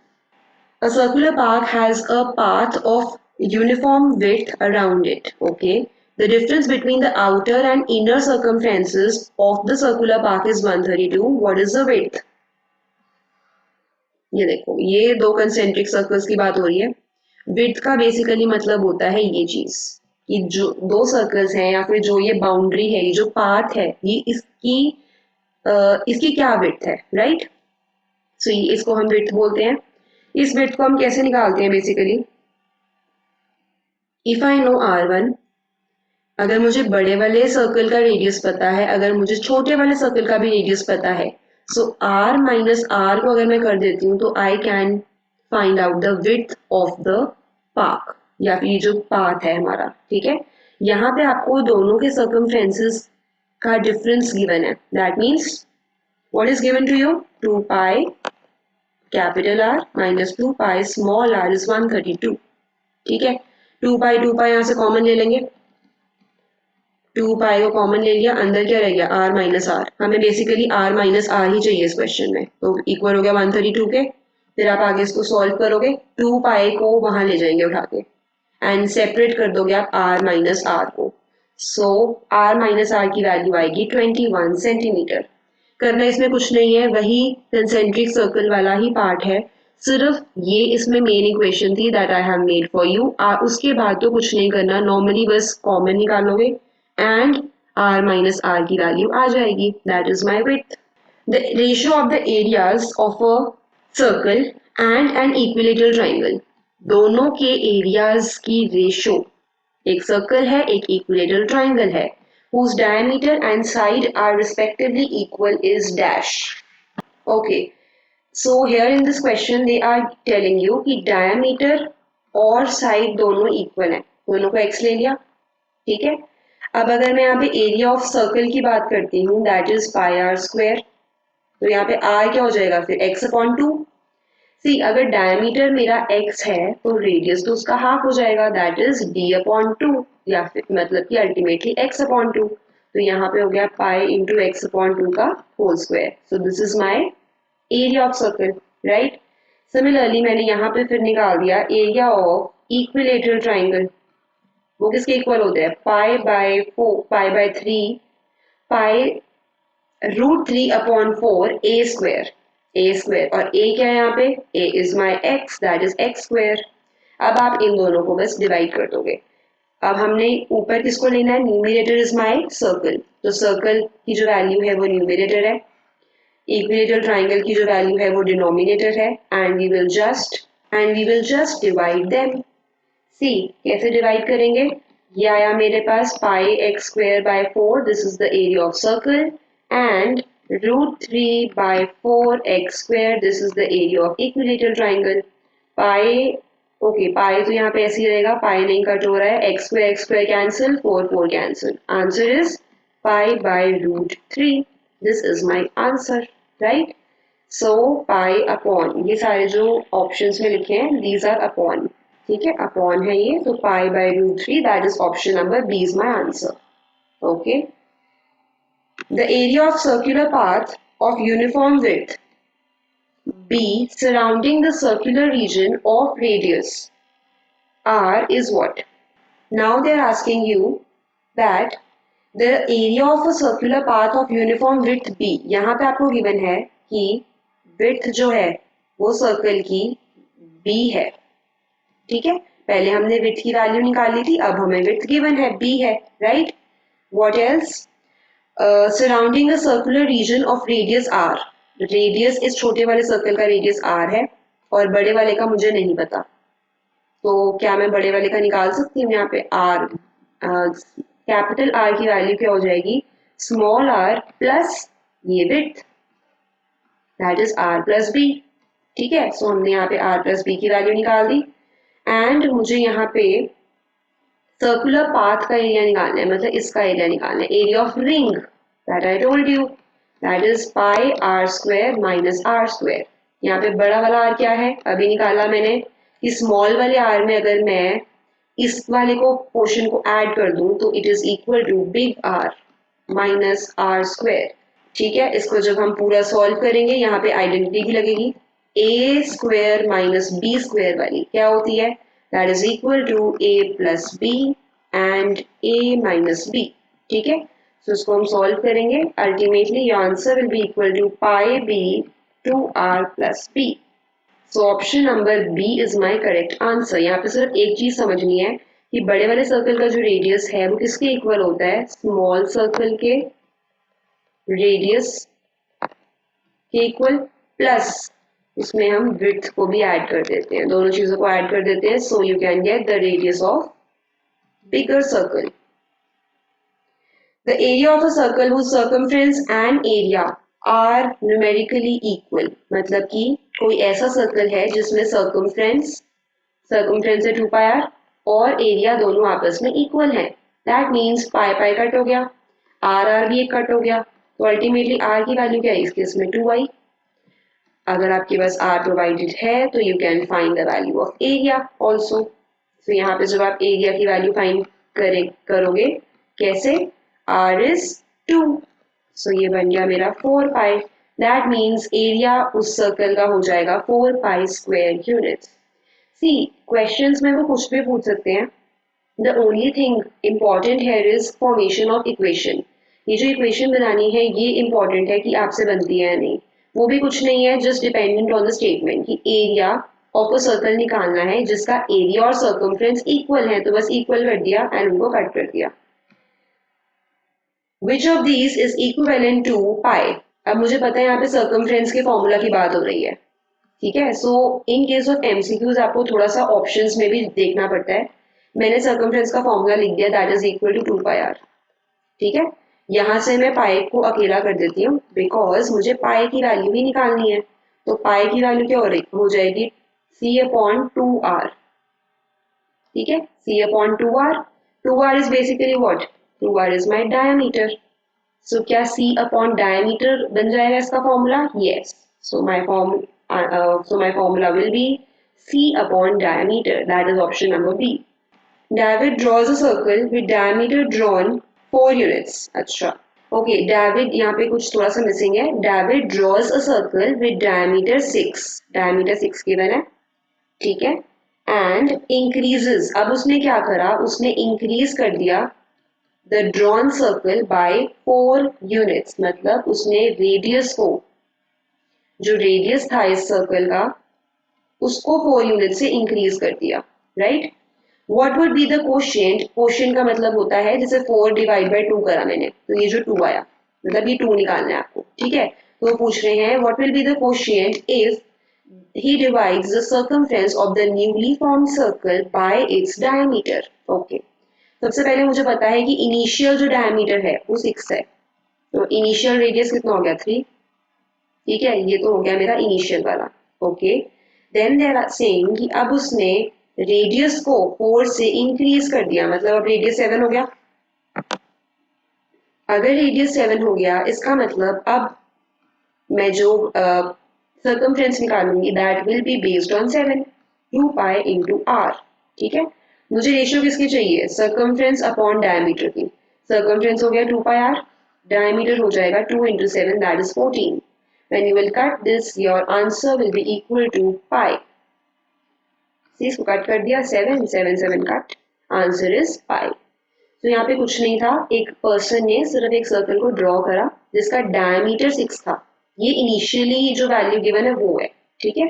A circular park has a path of uniform width around it. Okay. The difference between the outer and inner circumferences of the circular park is 132. What is the width? ये देखो, ये दो concentric circles की बात हो रही है। width का बेसिकली मतलब होता है ये चीज कि जो दो सर्कल्स हैं या फिर जो ये बाउंड्री है, ये जो पाथ है, ये इसकी क्या width है, राइट? सो इसको हम width बोलते हैं। इस width को हम कैसे निकालते हैं basically, if I know R1, अगर मुझे बड़े वाले सर्कल का रेडियस पता है, अगर मुझे छोटे वाले सर्कल का भी रेडियस पता है, सो R माइनस R को अगर मैं कर देती हूँ तो I can find out the width of the park या फिर जो पाथ है हमारा। ठीक है, यहाँ पे आपको दोनों के सर्कमफ्रेंसेस का डिफरेंस गिवन है, that means what is given to you, 2 pi capital R minus 2 pi small r is 132। ठीक है, 2 पाई यहाँ से कॉमन ले लेंगे, 2 पाई को कॉमन ले लिया, अंदर क्या रह गया r माइनस आर। हमें बेसिकली r माइनस आर ही चाहिए इस क्वेश्चन में, तो इक्वल हो गया 132 के। फिर आप आगे इसको सॉल्व करोगे, 2 पाई को वहां ले जाएंगे उठा के एंड सेपरेट कर दोगे आप r माइनस आर को। सो r माइनस आर की वैल्यू आएगी 21 सेंटीमीटर। करना इसमें कुछ नहीं है, वही कंसेंट्रिक सर्कल वाला ही पार्ट है, सिर्फ ये इसमें मेन इक्वेशन थी that I have made for you. उसके बाद तो कुछ नहीं करना, नॉर्मली बस कॉमन निकालोगे एंड r माइनस r की वैल्यू आ जाएगी, that is my width. The ratio of the areas of a circle and an equilateral triangle, दोनों के एरियाज की रेशियो, एक सर्कल है एक इक्विलेटरल ट्राइंगल है, whose diameter and side are respectively equal is dash. Okay, so here in this question they are telling you कि diameter और side दोनों इक्वल है, दोनों को x ले लिया, ठीक है। अब अगर मैं यहाँ पे एरिया ऑफ सर्कल की बात करती हूँ, that is pi r square, तो यहाँ पे r क्या हो जाएगा फिर x/2। सी अगर डायमीटर मेरा x है तो रेडियस तो उसका हाफ हो जाएगा, दैट इज d/2, या फिर मतलब कि अल्टीमेटली x/2। तो यहाँ पे हो गया पाई इंटू x/2 का whole square. So this is my area of circle, right. Similarly मैंने यहाँ पे फिर निकाल दिया एरिया ऑफ इक्विलेटरल ट्राइंगल। वो किसके इक्वल होते हैं, पाई/3 पाई √3/4 a स्क्वायर, और a क्या है यहाँ पे, a is my x, that is x square. अब आप इन दोनों को बस डिवाइड कर दोगे। अब हमने ऊपर किसको लेना है, न्यूमरेटर इज माई सर्कल, तो सर्कल की जो वैल्यू है वो न्यूमरेटर है, इक्विलेटरल ट्राइंगल की जो वैल्यू है वो डिनोमिनेटर है, and we will just divide them. See कैसे डिवाइड करेंगे, ये आया मेरे पास pi x²/4, this is the area of circle, and √3/4 x², this is the area of equilateral triangle. Pi, okay pi तो यहाँ पे ऐसे ही रहेगा, पाई नहीं कट हो रहा है, x² cancel, 4 cancel, answer is पाई/√3। This is my answer, right. So pi upon, ये सारे जो ऑप्शंस में लिखे हैं दीज आर अपॉन, ठीक है, अपॉन है ये, तो पाई/√3, that is option number B is my answer, okay. The area of circular path of uniform width B surrounding the circular region of radius R is what? Now they are asking you that the area of a circular path of uniform width B, यहाँ पे आपको given है कि width जो है वो circle की B है, ठीक है। पहले हमने width की वैल्यू निकाली थी, अब हमें width given है, B है, right? What else? Surrounding a circular region of radius R, radius इस छोटे वाले सर्कल का रेडियस R है और बड़े वाले का मुझे नहीं पता, तो क्या मैं बड़े वाले का निकाल सकती हूँ, यहाँ पे R, कैपिटल R की वैल्यू क्या हो जाएगी, स्मॉल r प्लस ये विड्थ, दैट इज R+B, ठीक है। सो हमने यहाँ पे R+B की वैल्यू निकाल दी, एंड मुझे यहाँ पे सर्कुलर पाथ का एरिया निकालना है, मतलब इसका एरिया निकालना है, area of ring, that I told you, that is pi r² minus r²। यहाँ पे बड़ा वाला r क्या है, अभी निकाला मैंने, कि स्मॉल वाले r में अगर मैं इस वाले को पोर्शन को ऐड कर दूं तो it is equal to big R minus r², ठीक है। इसको जब हम पूरा सॉल्व करेंगे, यहाँ पे आइडेंटिटी भी लगेगी, a² माइनस b² वाली क्या होती है, that is equal to a+b and a minus b, ठीक है। तो इसको हम सॉल्व करेंगे, ultimately your answer will be equal to pi b to r+b। So option number B is my correct answer. यहाँ पे सिर्फ एक चीज समझनी है कि बड़े वाले सर्कल का जो रेडियस है वो किसके इक्वल होता है, स्मॉल सर्कल के रेडियस के इक्वल, प्लस इसमें हम विड्थ को भी ऐड कर देते हैं, दोनों चीजों को ऐड कर देते हैं, so you can get the radius of bigger circle. The area of a circle whose circumference and area are numerically equal, मतलब कि कोई ऐसा सर्कल है जिसमें सर्कमफ्रेंस है 2πr और एरिया दोनों आपस में इक्वल है, that means pi pi cut हो गया, आर भी एक कट हो गया, तो अल्टीमेटली आर की वैल्यू क्या है इस केस में 2i। अगर आपके पास आर प्रोवाइडेड है तो you can find the value of area also. तो यहाँ पे जब आप एरिया की वैल्यू फाइंड करोगे कैसे, आर इज 2, सो ये बन गया मेरा 4π, दैट मीन्स एरिया उस सर्कल का हो जाएगा 4π² यूनिट्स। सी क्वेश्चंस में वो कुछ भी पूछ सकते हैं, the only thing important here is formation of equation. ये जो इक्वेशन बनानी है ये इम्पॉर्टेंट है कि आपसे बनती है या नहीं, वो भी कुछ नहीं है, just dependent on the statement कि एरिया ऑफ अ सर्कल निकालना है जिसका एरिया और सर्कमफ्रेंस इक्वल है, तो बस इक्वल कर दिया एंड उनको कट कर दिया। Which of these is equivalent to pi? अब मुझे पता है यहाँ पे सर्कमफ्रेंस के फॉर्मूला की बात हो रही है, ठीक है। So in case of MCQs आपको थोड़ा सा ऑप्शंस में भी देखना पड़ता है। मैंने सर्कमफ्रेंस का फॉर्मूला लिख दिया, that is equal to 2πr, ठीक है। यहाँ से मैं पाई को अकेला कर देती हूँ बिकॉज मुझे पाई की वैल्यू ही निकालनी है। तो पाई की वैल्यू क्या हो जाएगी C/2R। ठीक है, C/2R। 2R is basically what? 2R is my diameter. So क्या C/डायमीटर बन जाएगा इसका फॉर्मूला? Yes. So my formula will be C/diameter। That is option number B. David draws a circle with diameter drawn 4 units. अच्छा, okay, David यहाँ पे कुछ थोड़ा सा मिसिंग है। David draws a circle with diameter 6। Diameter 6 given है, ठीक है, एंड इंक्रीजेस। अब उसने क्या करा, उसने इंक्रीज कर दिया the drawn circle by 4 units. मतलब उसने रेडियस को, जो रेडियस था इस सर्कल का, उसको 4 यूनिट से इंक्रीज कर दिया, right. What would be the quotient? Quotient का मतलब होता है जैसे 4 डिवाइड बाई 2 करा मैंने, तो ये जो 2 आया, मतलब ये 2 निकालना है आपको, ठीक है। तो पूछ रहे हैं what will be the quotient if he divides the circumference of the newly formed circle by its diameter. Okay. सबसे पहले मुझे पता है कि इनिशियल जो डायमीटर है वो 6 है, तो इनिशियल रेडियस कितना हो गया 3। ठीक है, ये तो हो गया मेरा इनिशियल वाला। Okay, then they are saying कि अब उसने रेडियस को 4 से इंक्रीज कर दिया, मतलब अब रेडियस 7 हो गया। अगर रेडियस 7 हो गया इसका मतलब अब मैं जो सर्कमफ्रेंस निकालूंगी that will be based on 7, 2 pi into r. ठीक है, मुझे रेशियो किसकी चाहिए? सर्कमफ्रेंस अपॉन डायमीटर की। सर्कमफ्रेंस हो गया 2 पाई आर, डायमीटर हो जाएगा 2 into 7 that is 14। When you will cut this, your answer will be equal to pi. See, इसको कट कर दिया, 7 7 7 कट, आंसर इज pi. तो यहाँ पे कुछ नहीं था, एक पर्सन ने सिर्फ एक सर्कल को ड्रॉ करा जिसका डायमीटर 6 था। ये इनिशियली जो वैल्यू गिवन है वो है, ठीक है।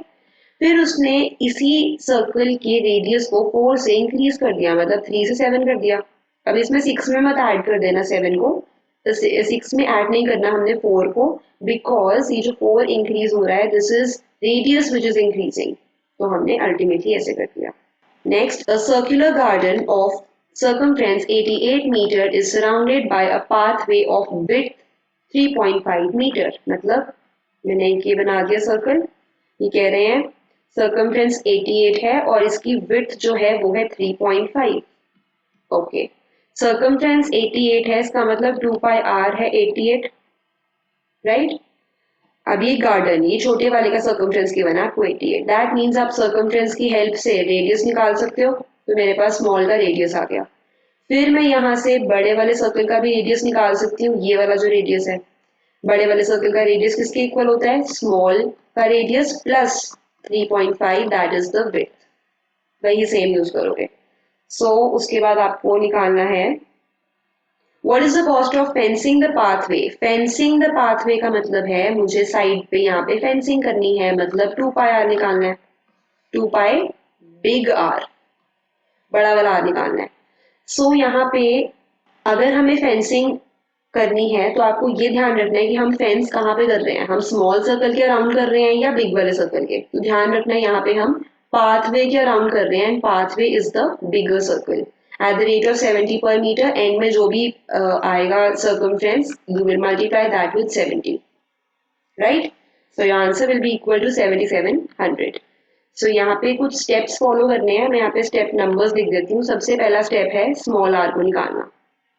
फिर उसने इसी सर्कल के रेडियस को 4 से इंक्रीज कर दिया, मतलब 3 से 7 कर दिया। अब इसमें 6 में मत ऐड कर देना 7 को, तो 6 में ऐड नहीं करना हमने 4 को, बिकॉज ये जो 4 इंक्रीज हो रहा है this is radius which is increasing, तो हमने अल्टीमेटली ऐसे कर दिया। Next, a circular garden of circumference 88 meter is surrounded by a pathway of width 3.5 meter। मतलब मैंने ये बना दिया सर्कल, ये कह रहे हैं सर्कमफ्रेंस 88 है और इसकी विड्थ जो है वो है 3.5। ओके, सर्कमफ्रेंस 88 है, इसका मतलब 2 पाई आर है 88, राइट। अब ये गार्डन, ये छोटे वाले का सर्कमफ्रेंस की बना 288, दैट मीन्स आप सर्कमफ्रेंस की हेल्प से रेडियस निकाल सकते हो। तो मेरे पास स्मॉल का रेडियस आ गया। फिर मैं यहाँ से बड़े वाले सर्कल का भी रेडियस निकाल सकती हूँ, ये वाला जो रेडियस है। बड़े वाले सर्कल का रेडियस किसके इक्वल होता है? स्मॉल का radius plus 3.5 that is the width. वही सेम यूज करोगे। सो उसके बाद आपको निकालना है What is the cost of fencing the pathway? Fencing the pathway का मतलब है मुझे साइड पे यहाँ पे फेंसिंग करनी है, मतलब 2 पाई आर निकालना है। 2 पाई बिग आर, बड़ा वाला आर निकालना है। सो यहाँ पे अगर हमें फेंसिंग करनी है तो आपको ये ध्यान रखना है कि हम फेंस कहाँ पे कर रहे हैं, हम स्मॉल सर्कल के अराउंड कर रहे हैं या बिग वाले सर्कल के। तो ध्यान रखना है यहाँ पे हम पाथवे के अराउंड कर रहे हैं, and pathway is the bigger circle at the rate of 70 per metre. End में जो भी आएगा circumference you will multiply that with 70, right. So your answer will be equal to 7700। सो यहाँ पे कुछ स्टेप्स फॉलो करने हैं, मैं यहाँ पे स्टेप नंबर्स लिख देती हूँ। सबसे पहला स्टेप है स्मॉल आर को निकालना,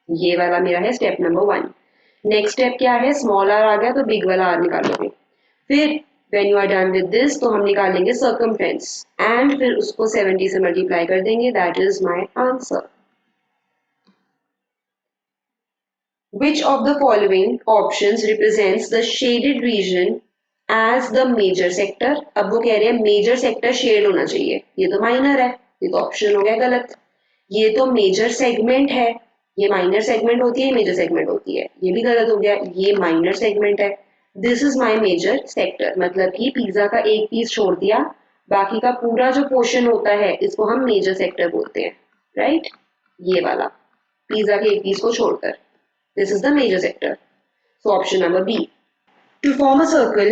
ये वाला मेरा है स्टेप नंबर 1। नेक्स्ट स्टेप क्या है? स्मॉल आर आ गया तो बिग वाला आर निकालोगे। फिर when you are done with this तो हम निकालेंगे सर्कमफ्रेंस एंड फिर उसको 70 से मल्टीप्लाई कर देंगे, that is my answer. Which of the following options represents the shaded region as the major sector? अब वो कह रहे हैं मेजर सेक्टर शेड होना चाहिए, ये तो माइनर है, ये तो ऑप्शन हो गया गलत। ये तो मेजर सेगमेंट है, ये माइनर सेगमेंट होती है, मेजर सेगमेंट होती है, ये भी गलत हो गया, ये माइनर सेगमेंट है। This is my major sector, मतलब कि पिज्जा का एक पीस छोड़ दिया, बाकी का पूरा जो पोर्शन होता है इसको हम मेजर सेक्टर बोलते हैं, राइट। ये वाला पिज्जा के एक पीस को छोड़कर, this is the major sector. So option number B. To form a circle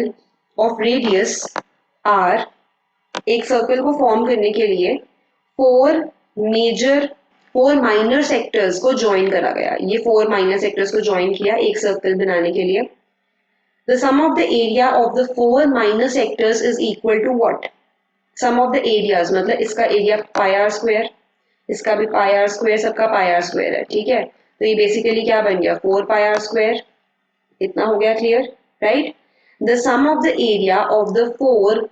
of radius r, एक सर्कल को फॉर्म करने के लिए 4 मेजर 4 माइनर सेक्टर्स को ज्वाइन करा गया, ये 4 माइनर सेक्टर्स को ज्वाइन किया एक सर्कल बनाने के लिए। The sum of the area of the 4 minor sectors is equal to what? Sum of the areas मतलब इसका एरिया पाई आर स्क्वायर, इसका भी पाई आर स्क्वायर, सबका पाई आर स्क्वायर है, ठीक है। तो ये बेसिकली क्या बन गया 4 पाई आर स्क्वायर, इतना हो गया clear, right. The sum of the area of the 4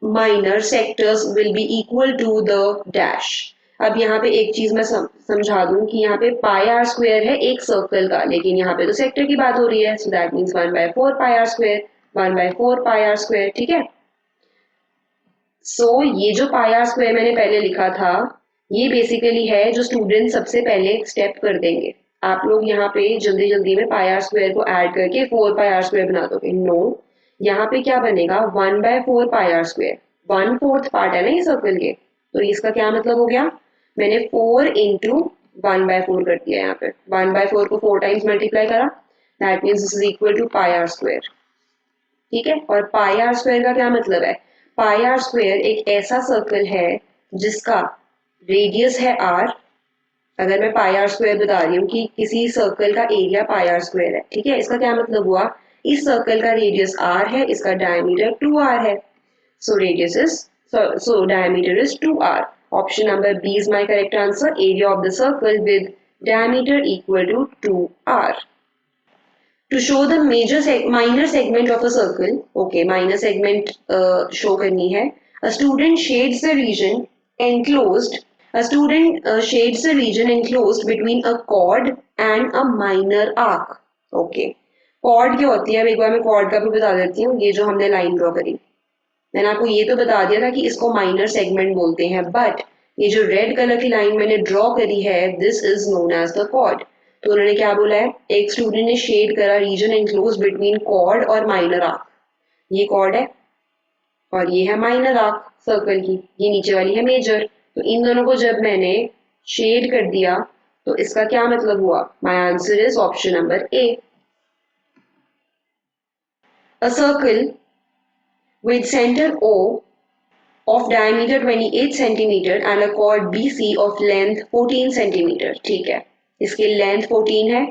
minor sectors will be equal to the dash. अब यहाँ पे एक चीज मैं समझा दूं कि यहाँ पे पाई आर स्क्वायर है एक सर्कल का, लेकिन यहाँ पे तो सेक्टर की बात हो रही है, so that means 1/4 pi r square, 1/4 pi r square, ठीक है। सो ये जो पाई आर स्क्वायर मैंने पहले लिखा था, ये बेसिकली है जो स्टूडेंट सबसे पहले स्टेप कर देंगे। आप लोग यहाँ पे जल्दी जल्दी में पाई आर स्क्वायर को ऐड करके 4 पाई आर स्क्वायर बना दोगे, नो। यहाँ पे क्या बनेगा 1/4 पाई आर स्क्वायर, 1/4 पार्ट है ना ये सर्कल के, तो इसका क्या मतलब हो गया, मैंने 4 इंटू 1/4 कर दिया, यहाँ पे 1/4 को 4 टाइम्स मल्टीप्लाई करा, that means this is equal to pi r square, ठीक है। और पाई आर स्क्वायर का क्या मतलब है, पाई आर स्क्वायर एक ऐसा सर्कल है जिसका रेडियस है आर। अगर मैं पाई आर स्क्वायर बता रही हूँ कि किसी सर्कल का एरिया पाई आर स्क्वायर है, ठीक है, इसका क्या मतलब हुआ, इस सर्कल का रेडियस आर है, इसका डायमीटर 2r है, so radius is so diameter is 2r. Option number B is my correct answer. Area of the circle with diameter equal to 2r. To show the minor segment of a circle, okay, minor segment show करनी है. A student shades the region enclosed. A student shades the region enclosed between a chord and a minor arc. Okay. Chord क्या होती है? अब एक बार मैं chord का भी बता देती हूँ. ये जो हमने line draw करी, मैंने आपको ये तो बता दिया था कि इसको माइनर सेगमेंट बोलते हैं, बट ये जो रेड कलर की लाइन मैंने ड्रॉ करी है, this is known as the chord. तो उन्होंने क्या बोला है, एक स्टूडेंट ने शेड करा रीजन एनक्लोज बिटवीन कॉर्ड और माइनर आर्क, ये कॉर्ड है और ये है माइनर आर्क सर्कल की, ये नीचे वाली है मेजर। तो इन दोनों को जब मैंने शेड कर दिया तो इसका क्या मतलब हुआ, my answer is option number A. A circle with center O of diameter 28 centimeter and a chord BC of length 14 centimeter, ठीक है, इसकी लेंथ 14 है,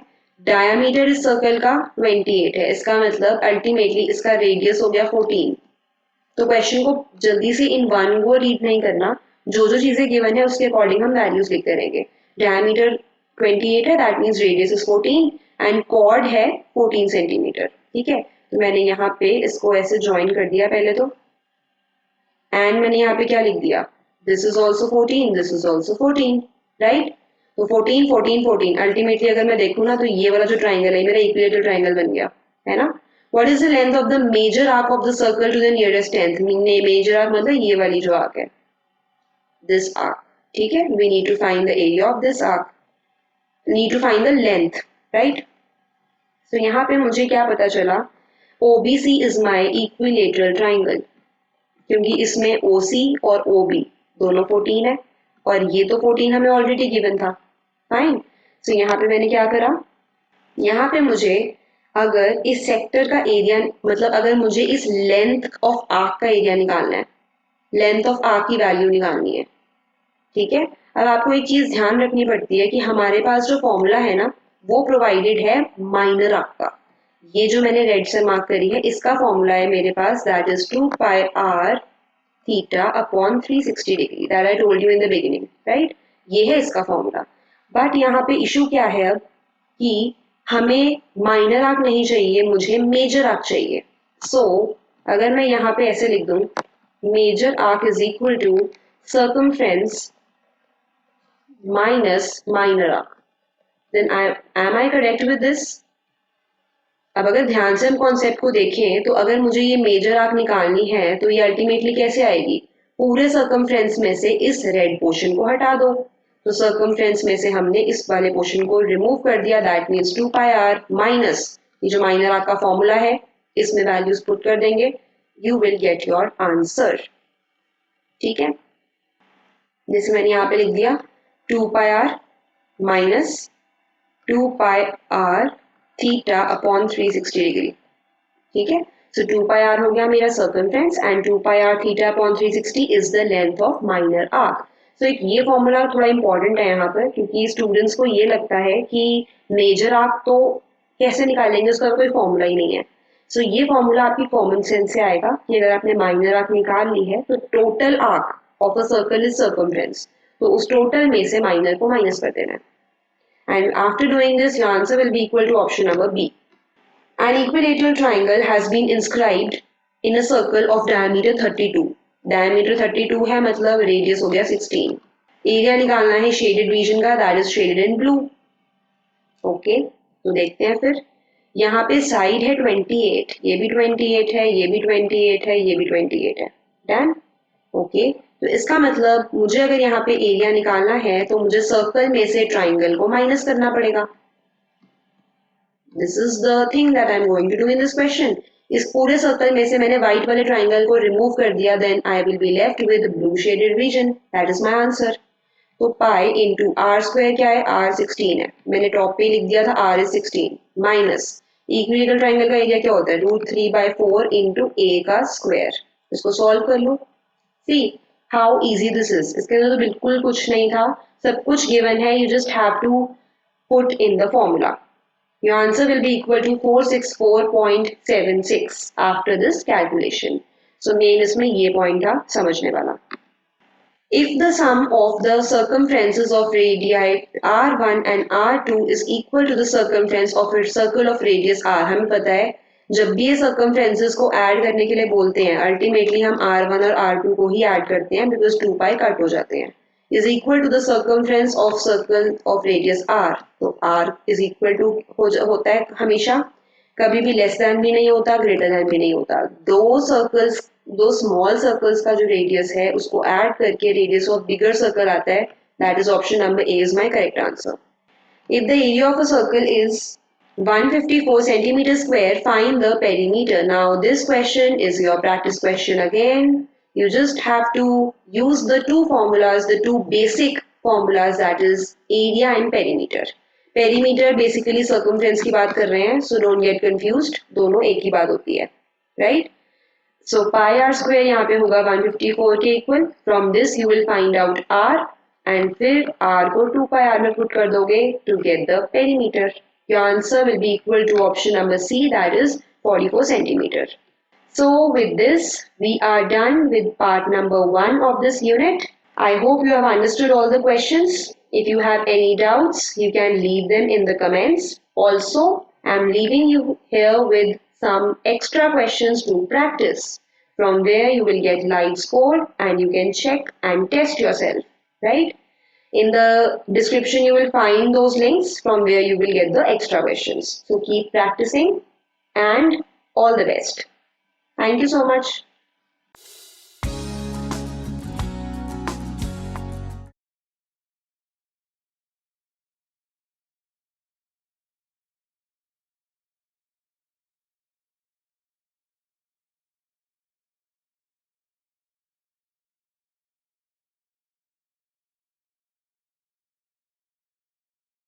डायमीटर इस सर्कल का 28 है, इसका मतलब अल्टीमेटली इसका रेडियस हो गया 14। तो क्वेश्चन को जल्दी से इन वन को रीड नहीं करना, जो जो चीजें गिवन है उसके अकॉर्डिंग हम वैल्यूज लिखते रहेंगे। डायमीटर 28 है, that means radius is 14 and chord है 14 सेंटीमीटर, ठीक है। तो मैंने यहाँ पे इसको ऐसे ज्वाइन कर दिया पहले तो, एंड मैंने यहाँ पे क्या लिख दिया, this is also 14, this is also 14, right. तो 14 14 14 अल्टीमेटली अगर मैं देखूँ ना तो ये वाला जो ट्राइंगल है मेरा इक्विलेटरल ट्राइंगल बन गया, है ना। What is the length of the major arc of the circle to the nearest tenth, major arc मतलब ये वाली जो आर्क है, दिस आर्क, ठीक है। We need to find the area of this arc, need to find the length, right. तो यहाँ पे मुझे क्या पता चला, OBC is my equilateral triangle, क्योंकि इसमें OC और OB दोनों 14 है और ये तो 14 हमें ऑलरेडी गिवन था, फाइन। सो यहाँ पे मैंने क्या करा, यहाँ पे मुझे अगर इस सेक्टर का एरिया मतलब अगर मुझे इस लेंथ ऑफ आर्क का एरिया निकालना है, लेंथ ऑफ आर्क की वैल्यू निकालनी है, ठीक है। अब आपको एक चीज ध्यान रखनी पड़ती है कि हमारे पास जो फॉर्मूला है ना वो प्रोवाइडेड है माइनर आर्क का, ये जो मैंने रेड से मार्क करी है इसका फॉर्मूला है मेरे पास, that is 2 pi r theta upon 360 degree, that I told you in the beginning, right. ये है इसका फॉर्मूला। बट यहाँ पे इशू क्या है अब कि हमें माइनर आर्क नहीं चाहिए, मुझे मेजर आर्क चाहिए। सो अगर मैं यहाँ पे ऐसे लिख दूं, major arc is equal to circumference minus minor arc, then am I correct with this? अब अगर ध्यान से हम कॉन्सेप्ट को देखें तो अगर मुझे ये मेजर आर्क निकालनी है तो ये अल्टीमेटली कैसे आएगी, पूरे सर्कमफ्रेंस में से इस रेड पोर्शन को हटा दो। तो सर्कमफ्रेंस में से हमने इस वाले पोर्शन को रिमूव कर दिया, that means 2 pi r minus ये जो माइनर आर्क का फॉर्मूला है इसमें वैल्यूज पुट कर देंगे, you will get your answer, ठीक है। जैसे मैंने यहाँ पे लिख दिया 2 pi r minus 2 pi r theta upon 360 degree, ठीक है। सो 2 पाई r हो गया मेरा circumference and 2 pi r theta upon 360 is the length of minor arc. So एक ये फॉर्मूला थोड़ा इंपॉर्टेंट है यहाँ पर, क्योंकि स्टूडेंट्स को ये लगता है कि मेजर आर्क तो कैसे निकालेंगे, उसका कोई फॉर्मूला ही नहीं है। सो ये फॉर्मूला आपकी कॉमन सेंस से आएगा कि अगर आपने माइनर आर्क निकाल ली है तो total arc of a circle is circumference, तो उस टोटल में से माइनर को माइनस कर देना है। And after doing this your answer will be equal to option number B. An equilateral triangle has been inscribed in a circle of diameter 32. Diameter 32 है मतलब रेडियस हो गया 16। एरिया निकालना है शेडेड रीजन का, that is shaded in blue. Okay, तो देखते हैं फिर। यहाँ पे साइड है 28, ये भी 28 है, ये भी 28 है, ये भी 28 है। डन। ओके, तो इसका मतलब मुझे अगर यहाँ पे एरिया निकालना है तो मुझे सर्कल में से ट्राइंगल को माइनस करना पड़ेगा। This is the thing that I'm going to do in this question. इस पूरे सर्कल में से मैंने व्हाइट वाले ट्राइंगल को रिमूव कर दिया, then I will be left with blue shaded region, that is my answer. तो पाई इंटू आर स्क्वायर क्या है, आर 16 है, मैंने टॉप पे लिख दिया था r is 16 minus equilateral triangle का एरिया क्या होता है, √3/4 इंटू ए का स्क्वायर। इसको सॉल्व कर लो। See how easy this is, इसके अंदर तो बिल्कुल कुछ नहीं था, सब कुछ गिवन है, you just have to put in the formula. Your answer will be equal to 464.76 after this calculation. So main इसमें ये point था समझने वाला। If the sum of the circumferences of radii r1 and r2 is equal to the circumference of a circle of radius r, हमें पता है जब भी ये circumferences को add करने के लिए बोलते हैं ultimately हम r1 और r2 को ही add करते हैं because 2 पाई कट हो जाते हैं, is equal to the circumference of circle of radius r। तो r is equal to होता है हमेशा, कभी भी लेस देन भी नहीं होता, ग्रेटर देन भी नहीं होता। दो स्मॉल सर्कल्स का जो रेडियस है उसको ऐड करके रेडियस ऑफ बिगर सर्कल आता है, that is option number A is my correct answer. If the area of a circle is 154 centimeter square, find the perimeter. Now this question is your practice question again. You just have to use the two formulas, the two basic formulas, that is area and perimeter. Perimeter basically circumference की बात कर रहे हैं, so don't get confused, दोनों एक ही बात होती है, right? So pi r square यहाँ पे होगा 154 के equal. From this you will find out r and फिर r को 2 pi r में put कर दोगे to get the perimeter. Your answer will be equal to option number C, that is 44 centimeter. So with this, we are done with part number 1 of this unit. I hope you have understood all the questions. If you have any doubts, you can leave them in the comments. Also, I am leaving you here with some extra questions to practice, from where you will get live score and you can check and test yourself, right? In the description, you will find those links from where you will get the extra questions. So keep practicing and all the best. Thank you so much.